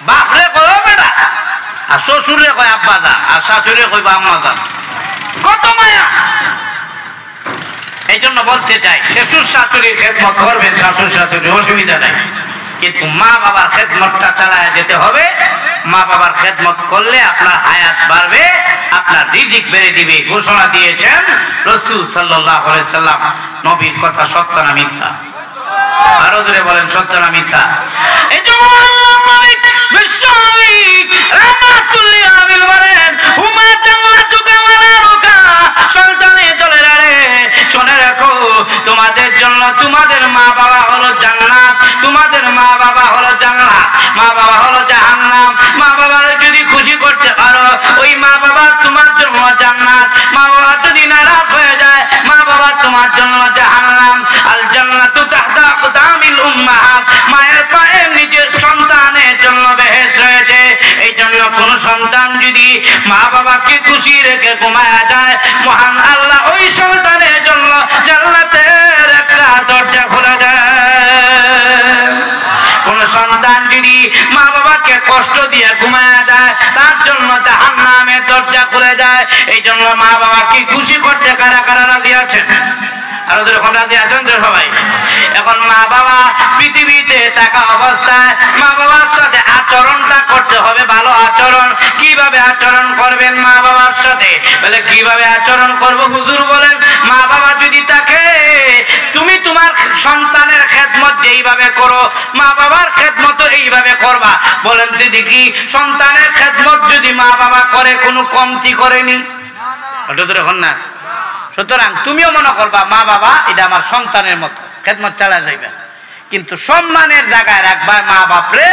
বাপ রে কয় ও বেটা, আর শ্বশুরে কয় আব্বা জান, আর শাশুড়ে কইবা আম্মা জান, কত মায়া। এই জন্য বলতে চাই, শ্বশুর শাশুড়ির খেদমত করবেন, শাশুর শাশুড়ি অসুবিধা নাই, কিন্তু মা বাবার খেদমতটা চালায় যেতে হবে। মা বাবার খেদমত করলে আপনার হায়াত বাড়বে, আপনার রিজিক বেড়ে দিবে। ঘোষণা দিয়েছেন রাসূল সাল্লাল্লাহু আলাইহি সাল্লাম। নবীর কথা সত্য না মিথ্যা? আরো জোরে বলেন, সত্য না মিথ্যা? এই জন্য আল্লাহর নবী বিশ্বনবী রাহমাতুল লিল আলামিন বলেন, হুমা জান্নাতুকা ওয়া নারুকা, সন্তানে চলে রে শুনে রাখো, তোমাদের জন্য তোমাদের মা বাবা হলো জান্নাত, তোমাদের মা বাবা হলো জান্নাত, মা বাবা হলো জাহান্নাম। মা বাবার যদি খুশি করতে পারো, ওই মা বাবা তোমার জন্য জান্নাত। মা বাবা যদি নারাজ হয়ে যায়, মা বাবা তোমার জন্য জাহান্নাম। আল জান্নাতু তাহতা আকদামিল উম্মাহাত, মায়ের পায়ে নিজের সন্তানের জন্য বেহেশত রয়েছে। এই জন্য কোন সন্তান যদি মা বাবাকে খুশি রেখে ঘুমায়া যায়, মহান আল্লাহ ওই সন্তানের জন্য জান্নাতের একটা দরজা খুলে দেয়। কোন সন্তান যদি মা বাবাকে কষ্ট দিয়ে ঘুমায়া যায়, তার জন্য জাহান্নামের দরজা খুলে যায়। এই জন্য মা বাবাকে খুশি করতে কারা কারা রাজি আছেন? আরো যখন রাজি আছেন তো সবাই। এখন মা বাবা পৃথিবীতে থাকা অবস্থায় মা বাবার সাথে আচরণটা করতে হবে, ভালো আচরণ। কিভাবে আচরণ করবেন মা বাবার সাথে? বলে কিভাবে আচরণ করব হুজুর বলেন, মা বাবা যদি থাকে, তুমি তোমার সন্তানের খেদমত যেইভাবে করো, মা বাবার খেদমত এইভাবে করবা। বলেন তো দেখি, সন্তানের খেদমত যদি মা বাবা করে, কোনো কমতি করেনি? ওটা তো এখন না। সুতরাং তুমিও মনে করবা মা বাবা এটা আমার সন্তানের মতো, খেদমত চালা যাইবে, কিন্তু সম্মানের জায়গায় রাখবা মা বাপরে,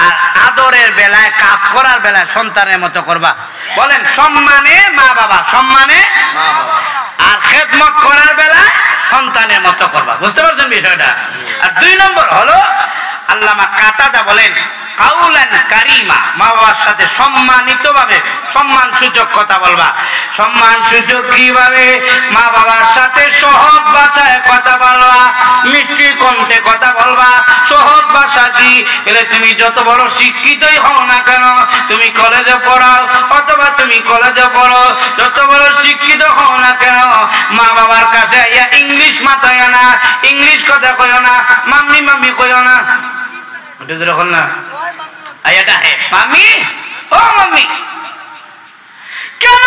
আর আদরের বেলায় কাজ করার বেলায় সন্তানের মতো করবা। বলেন সম্মানে মা বাবা, সম্মানে মা বাবা, আর খেদমত করার বেলায় সন্তানের মতো করবা। বুঝতে পারছেন বিষয়টা? আর 2 নম্বর হলো, আল্লামা কাতাদা বলেন, কাউলান কারিমা, মা বাবার সাথে সম্মানিত ভাবে সম্মান সূচক কথা বলবা। সম্মান সূচক কিভাবে? মা বাবার সাথে সহজ ভাষায় কথা বলবা, মিষ্টি কণ্ঠে কথা বলবা। সহজ ভাষা কি? এলে তুমি যত বড় শিক্ষিতই হও না কেন, তুমি কলেজে পড়াও অথবা তুমি কলেজে পড়ো, যত বড় শিক্ষিত হও না কেন, মা বাবার কাছে ইংলিশ মাথায় না, ইংলিশ কথা কইও না, মাম্মি মাম্মি কইও না। ওটা যখন না আয়াটা হে মাম্মি, ও মাম্মি। কেন?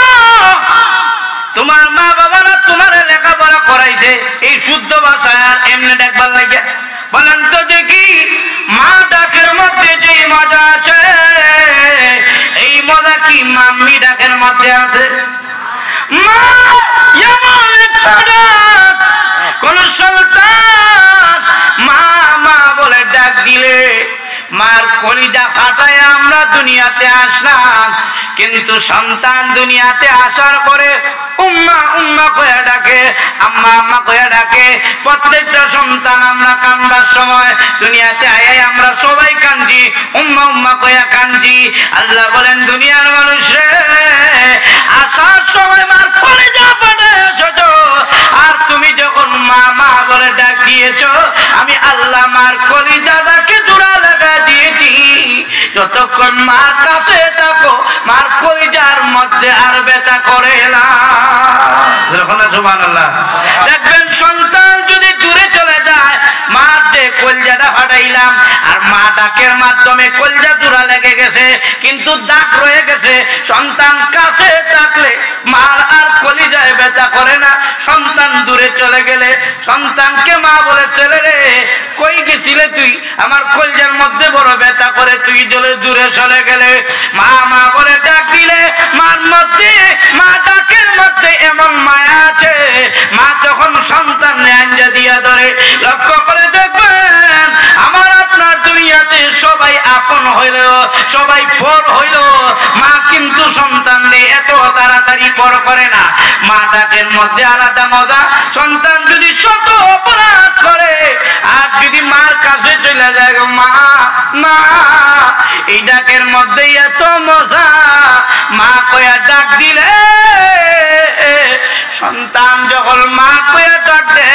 তোমার মা বাবারা তোমার লেখাপড়া করাইছে এই শুদ্ধ ভাষায়, আর এমনি ডাকবার লাগে? বলেন তো দেখি, মা ডাকের মধ্যে যে মজা আছে, এই মজা কি মাম্মি ডাকের মধ্যে আছে? মা এমন একটা ডাক, কোন সন্তান মা মা বলে ডাক দিলে মার কলিজা ফাটায় আমরা দুনিয়াতে আসলাম, কিন্তু সন্তান দুনিয়াতে আসার পরে উম্মা উম্মা কয়া ডাকে, আম্মা আম্মা কয়া ডাকে। প্রত্যেকটা সন্তান আমরা কান্দার সময় দুনিয়াতে আয়াই আমরা সবাই কান্দি, উম্মা উম্মা কয়া কান্দি। আল্লাহ বলেন, দুনিয়ার মানুষ রে, আসার সময় মার কলিজা ফাটায় এসেছো, আর তুমি যখন মা মা বলে ডাক দিয়েছো, আমি আল্লাহ মার কলিজাটাকে জোড়া লাগা দিয়েছি। যতক্ষণ মার কাছে থাকো, মার কলিজার মধ্যে আর ব্যথা করে না। সুবহানাল্লাহ। দেখবেন সন্তান যদি দূরে চলে যায়, মার যে কলিজাটা ফাটাইলাম, আর মা ডাকের মাধ্যমে কলিজা জোড়া লেগে গেছে, কিন্তু দাগ রয়ে গেছে। সন্তান কাছে থাকলে মার আর কলিজায় ব্যথা করে না। সন্তান দূরে চলে গেলে সন্তানকে মা বলে, ছেলে রে কই গেছিলে তুই, আমার কলিজার মধ্যে বড় ব্যথা করে, তুই দূরে চলে গেলে। মা মা বলে ডাক দিলে মার মধ্যে, মা ডাকের মধ্যে এমন মায়া আছে, মা যখন সন্তান আঞ্জা দিয়া ধরে, লক্ষ্য করে দেখবেন আমার আপনার দুনিয়াতে সবাই আপন হইল, সবাই পর হইল, মা কিন্তু সন্তান নেই এত তাড়াতাড়ি তাড়াতাড়ি পর করে না। মা ডাকের মধ্যে আলাদা মজা। সন্তান যদি শত অপরাধ করে আর যদি মার কাছে চলে যায়, মা মা, এই ডাকের মধ্যে এত মজা। মা কয়া ডাক দিলে সন্তান যখন মা কয়া ডাক দে,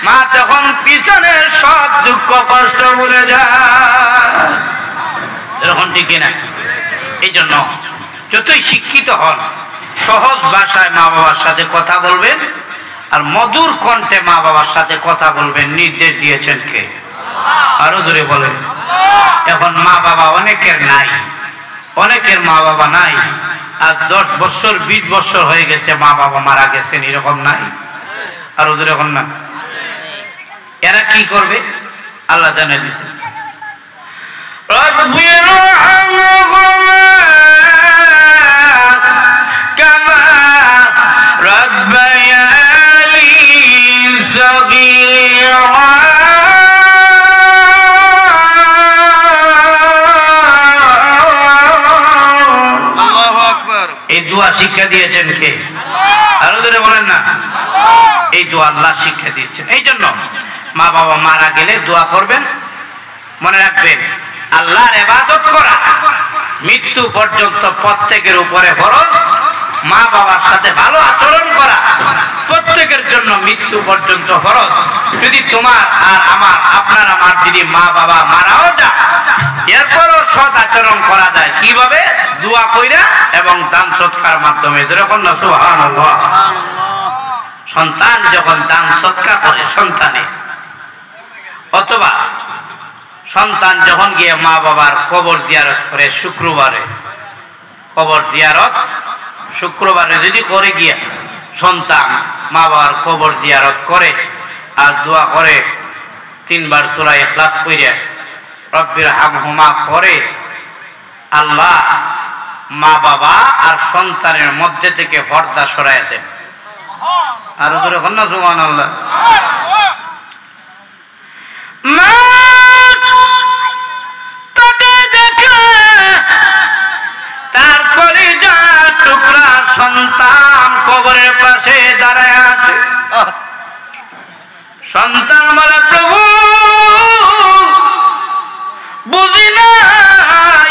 মা তখন পিছনের সব দুঃখ কষ্ট ভুলে যায়। এরকম ঠিক না? এই জন্য যতই শিক্ষিত হন, সহজ ভাষায় মা বাবার সাথে কথা বলবেন, আর মধুর কণ্ঠে মা বাবার সাথে কথা বলবেন। নির্দেশ দিয়েছেন কে? আরো জোরে বলেন। এখন মা বাবা অনেকের নাই, অনেকের মা বাবা নাই। আর 10 বছর 20 বছর হয়ে গেছে মা বাবা মারা গেছেন, এরকম নাই? আরো জোরে এখন না। এরা কি করবে? আল্লাহ জানিয়ে দিয়েছেন, এই দোয়া শিক্ষা দিয়েছেন কে? আরো ধরে বলেন না। এই দোয়া আল্লাহ শিক্ষা দিয়েছেন। এই জন্য মা বাবা মারা গেলে দোয়া করবেন। মনে রাখবেন, আল্লাহর ইবাদত করা মৃত্যু পর্যন্ত প্রত্যেকের উপরে ফরজ। মা বাবার সাথে ভালো আচরণ করা প্রত্যেকের জন্য মৃত্যু পর্যন্ত ফরজ। যদি তোমার আর আমার, আপনার আমার যদি মা বাবা মারাও যায়, এরপরও সৎ আচরণ করা যায়। কিভাবে? দোয়া কইরা এবং দান সৎকার মাধ্যমে। যেরকম না সুবহানাল্লাহ। সন্তান যখন দান সৎকার করে সন্তানে, অথবা সন্তান যখন গিয়ে মা বাবার কবর জিয়ারত করে, শুক্রবারে কবর জিয়ারত, শুক্রবারে যদি করে গিয়া সন্তান মা বাবার কবর জিয়ারত করে আর দোয়া করে 3 বার সূরা ইখলাস পড়ে রব্বির হামহুমা পড়ে, আল্লাহ মা বাবা আর সন্তানের মধ্যে থেকে পর্দা সরায় দেন। আর জোরে বলুন না সুবহানাল্লাহ। মা তাকে দেখে তারপরে যা টুকরা সন্তান কবরের পাশে দাঁড়ায় আছে। সন্তান বলে, প্রভু বুঝি নাই,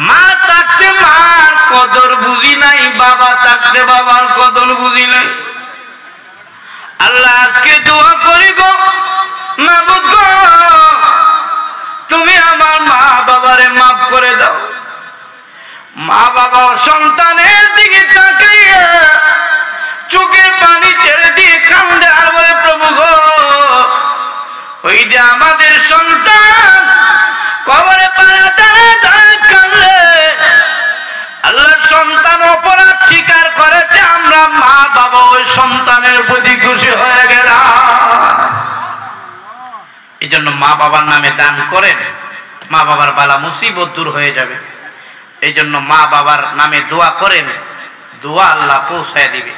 মা থাকতে মার কদর বুঝি নাই, বাবা থাকতে বাবার কদর বুঝি নাই। আল্লাহ আজকে দোয়া করি গো, মাবুদ গো, তুমি আমার মা বাবারে মাফ করে দাও। মা বাবা সন্তানের দিকে তাকাইয়া চোখে পানি ছেড়ে দিয়ে কান্দে আর বলে, প্রভু গো, ওই যে আমাদের সন্তান কবরে পাড়া দাঁড়ায় দাঁড়ায় কান্দে, আল্লাহ সন্তান অপরাধ স্বীকার করেছে, আমরা মা বাবা ওই সন্তানের প্রতি খুশি হয়ে গেলাম। এই জন্য মা বাবার নামে দান করেন, মা বাবার বালা মুসিবত দূর হয়ে যাবে। এই জন্য মা বাবার নামে দোয়া করেন, দোয়া আল্লাহ পৌঁছায় দিবে।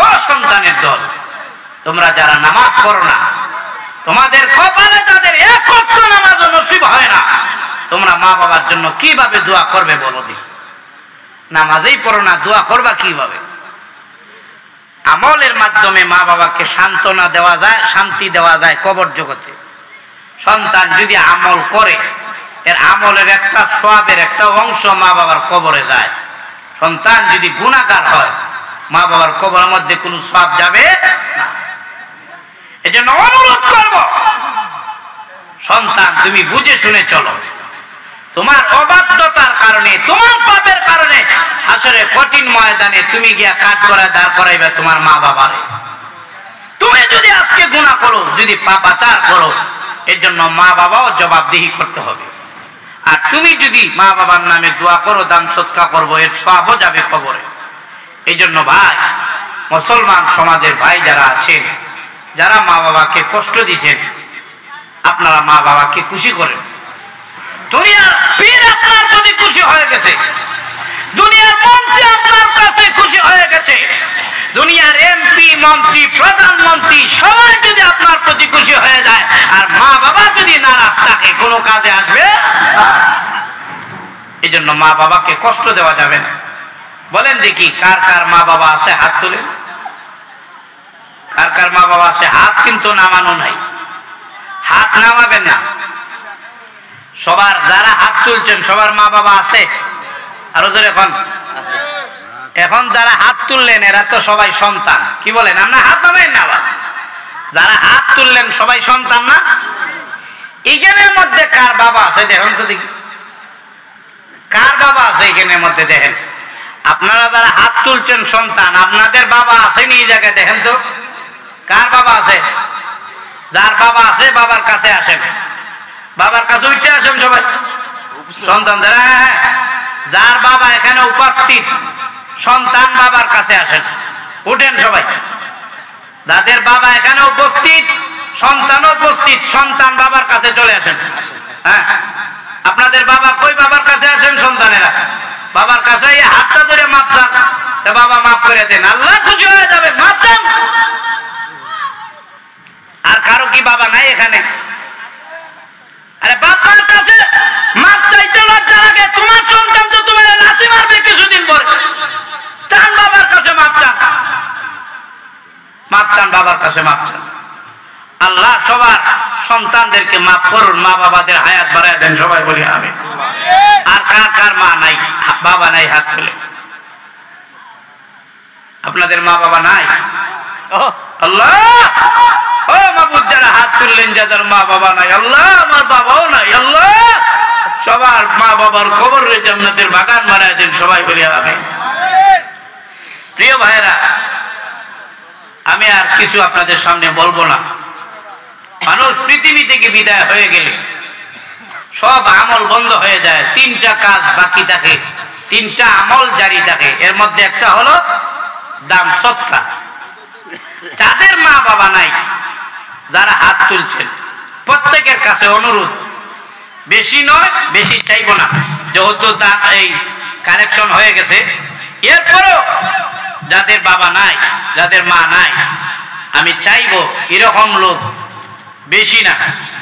ও সন্তানের দল, তোমরা যারা নামাজ পড়ো না, তোমাদের কপালে তাদের এক ওয়াক্ত নামাজ নসিব হয় না, তোমরা মা বাবার জন্য কিভাবে দোয়া করবে বলো দেখি? নামাজেই পড়ো না, দোয়া করবা কিভাবে? আমলের মাধ্যমে মা বাবাকে সান্ত্বনা দেওয়া যায়, শান্তি দেওয়া যায় কবর জগতে। সন্তান যদি আমল করে, এর আমলের একটা সওয়াবের একটা অংশ মা বাবার কবরে যায়। সন্তান যদি গুনাহগার হয়, মা বাবার কবরের মধ্যে কোনো সওয়াব যাবে না। এজন্য অনুরোধ করব, সন্তান তুমি বুঝে শুনে চলো। তোমার অবাধ্যতার কারণে, তোমার পাপের কারণে হাসরে কঠিন ময়দানে তুমি গিয়া কাজ করা দাঁড় করাইবে তোমার মা বাবারে। তুমি যদি আজকে গুনাহ করো, যদি পাপাচার করো, এর জন্য মা বাবাও জবাবদিহি করতে হবে। আর তুমি যদি মা বাবার নামে দোয়া করো, দান সদকা করবো, এর সওয়াবও যাবে কবরে। এই জন্য ভাই, মুসলমান সমাজের ভাই যারা আছেন, যারা মা বাবাকে কষ্ট দিয়েছেন, আপনারা মা বাবাকে খুশি করেন। দুনিয়ার পীর আপনার প্রতি খুশি হয়ে গেছে, দুনিয়ার মন্ত্রী আপনার কাছে খুশি হয়ে গেছে, দুনিয়ার এমপি, মন্ত্রী, প্রধানমন্ত্রী সবাই যদি আপনার প্রতি খুশি হয়ে যায়, আর মা বাবা যদি নারাজ থাকে, কোনো কাজে আসবে। এই জন্য মা বাবাকে কষ্ট দেওয়া যাবে না। বলেন দেখি কার কার মা বাবা আছে হাত তুলে। কার কার মা বাবা আছে? হাত কিন্তু নামানো নাই, হাত নামাবেন না। সবার যারা হাত তুলছেন সবার মা বাবা আছে? আরো জোরে এখন এখন যারা হাত তুললেন এরা তো সবাই সন্তান। কি বলেন? আমরা হাত নামাই না। যারা হাত তুললেন সবাই সন্তান না? এইখানের মধ্যে কার বাবা আছে দেখেন তো দেখি, কার বাবা আছে এইখানের মধ্যে দেখেন। আপনারা যারা হাত তুলছেন সন্তান, আপনাদের বাবা আসেনি এই জায়গায় দেখেন তো কার বাবা আছে? যার বাবা আছে বাবার কাছে আসেন, বাবার কাছে উঠে আসেন সবাই সন্তানদের। যার বাবা এখানে উপস্থিত সন্তান বাবার কাছে আসেন, উঠেন সবাই। যাদের বাবা এখানে উপস্থিত সন্তান উপস্থিত, সন্তান বাবার কাছে চলে আসেন। হ্যাঁ, আপনাদের বাবা কই? বাবার কাছে আসেন সন্তানেরা, বাবার কাছে হাতটা ধরে মাপ চান, বাবা মাফ করে দেন, আল্লাহ খুশি হয়ে যাবে। মাপ চান। আর কারো কি বাবা নাই এখানে? আরে বাবার কাছে মাপ চাইতে লজ্জা লাগে? তোমার সন্তান তো তোমার লাথি মারবে কিছুদিন পরে। চান বাবার কাছে মাপ চান, মাপ চান, বাবার কাছে মাপ চান। আল্লাহ সবার সন্তানদেরকে মাফ করুন, মা বাবাদের হায়াত বাড়ায় দেন, সবাই বলি আমিন। আর কার কার মা নাই বাবা নাই হাত তুলে? আপনাদের মা বাবা নাই? আল্লাহ, ও মাবুদ, যারা হাত তুললেন যাদের মা বাবা নাই, আল্লাহ আমার বাবাও নাই, আল্লাহ সবার মা বাবার খবর রয়েছে আপনাদের বাগান বাড়ায় দেন, সবাই বলি আমিন। প্রিয় ভাইরা, আমি আর কিছু আপনাদের সামনে বলবো না। মানুষ পৃথিবী থেকে বিদায় হয়ে গেলে সব আমল বন্ধ হয়ে যায়, তিনটা কাজ বাকি থাকে, তিনটা আমল জারি থাকে। এর মধ্যে একটা হলো দান সদকা। যাদের মা বাবা নাই, যারা হাত তুলছেন, প্রত্যেকের কাছে অনুরোধ, বেশি নয়, বেশি চাইবো না, যেহেতু এই কালেকশন হয়ে গেছে। এরপরেও যাদের বাবা নাই, যাদের মা নাই, আমি চাইবো এরকম লোক বেশি না,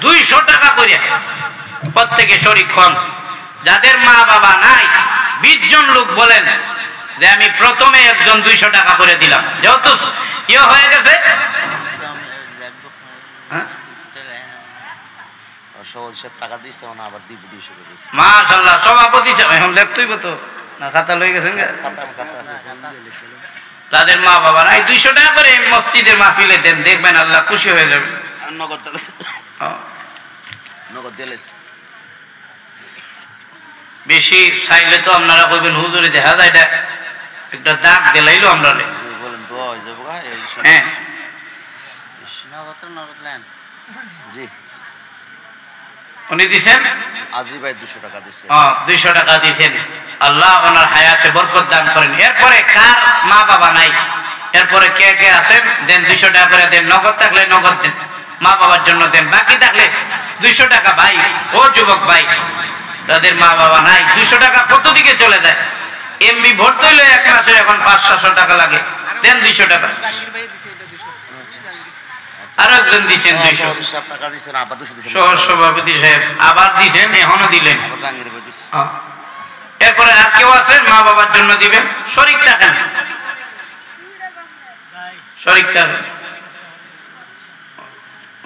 200 টাকা করে প্রত্যেকে শরীক হন। যাদের মা বাবা নাই 20 জন লোক বলেন যে আমি প্রথমে একজন 200 টাকা করে দিলাম, যেহেতু ইয়ে হয়ে গেছে। মাশাআল্লাহ, সভাপতি এখন লেখতেইব তো না, খাতা লয়ে গেছেন। তাদের মা বাবা নাই 200 টাকা করে মসজিদের মাহফিলে দেন, দেখবেন আল্লাহ খুশি হয়ে যাবে। বেশি চাইলে তো আপনারা কইবেন হুজুরে দেখা যায় এটা একটা দাগ দিলাইলো আমরা। হ্যাঁ, উনি দিছেন আজি ভাই 200 টাকা দিছেন। 200 টাকা দিছেন, আল্লাহ ওনার হায়াতে বরকত দান করেন। এরপরে কার মা বাবা নাই, এরপরে কে কে আছেন দেন 200 টাকা করে দেন। নগদ থাকলে নগদ দেন, মা বাবার জন্য দেন। বাকি থাকলে 200 টাকা। ভাই ও যুবক ভাই, তাদের মা বাবা নাই, 200 টাকা কত দিকে চলে যায়? এমবি ভর্তি হইলে এক মাসে এখন 500-600 টাকা লাগে, দেন 200 টাকা। আরো একজন দিচ্ছেন 200 টাকা দিছেন, আবার 200 দিছেন। সভাপতি সাহেব আবার দিছেন, এখনো দিলেন। এরপরে আর কেউ আছেন মা বাবার জন্য দিবেন? শরীক থাকেন, শরীক থাকেন।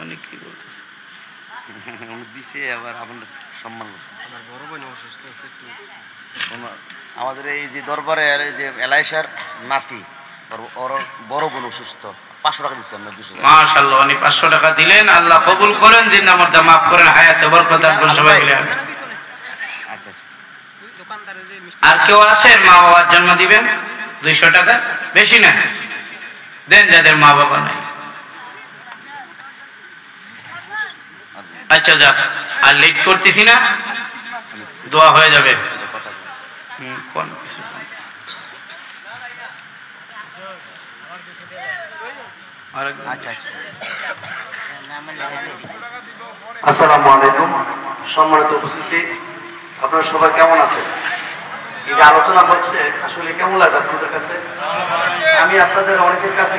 উনি কি বলতেছে? দিছে আবার আপনার সম্মান করছে। আমার বড় বোন অসুস্থ আছে একটু, আমাদের এই যে দরবারের এই যে এলাইশার নাতি, ওর বড় বোন অসুস্থ, 500 টাকা দিচ্ছি আমরা। 200 টাকা। মাশাআল্লাহ, উনি 500 টাকা দিলেন। আল্লাহ কবুল করেন, জিন্নামরদা মাফ করেন, হায়াতে বরকত দান করুন, সবাই মিলে। আচ্ছা, আর কেউ আছেন মা বাবার জন্য দিবেন 200 টাকা? বেশি না, দেন যাদের মা বাবা নাই। আচ্ছা যাক, আর লেট করতেছি না, দোয়া হয়ে যাবে। আসসালামু আলাইকুম, সম্মানিত উপস্থিতি, আপনারা সবাই কেমন আছেন? এই যে আলোচনা হচ্ছে আসলে কেমন লাগে আপনাদের কাছে? আমি আপনাদের অনেকের কাছে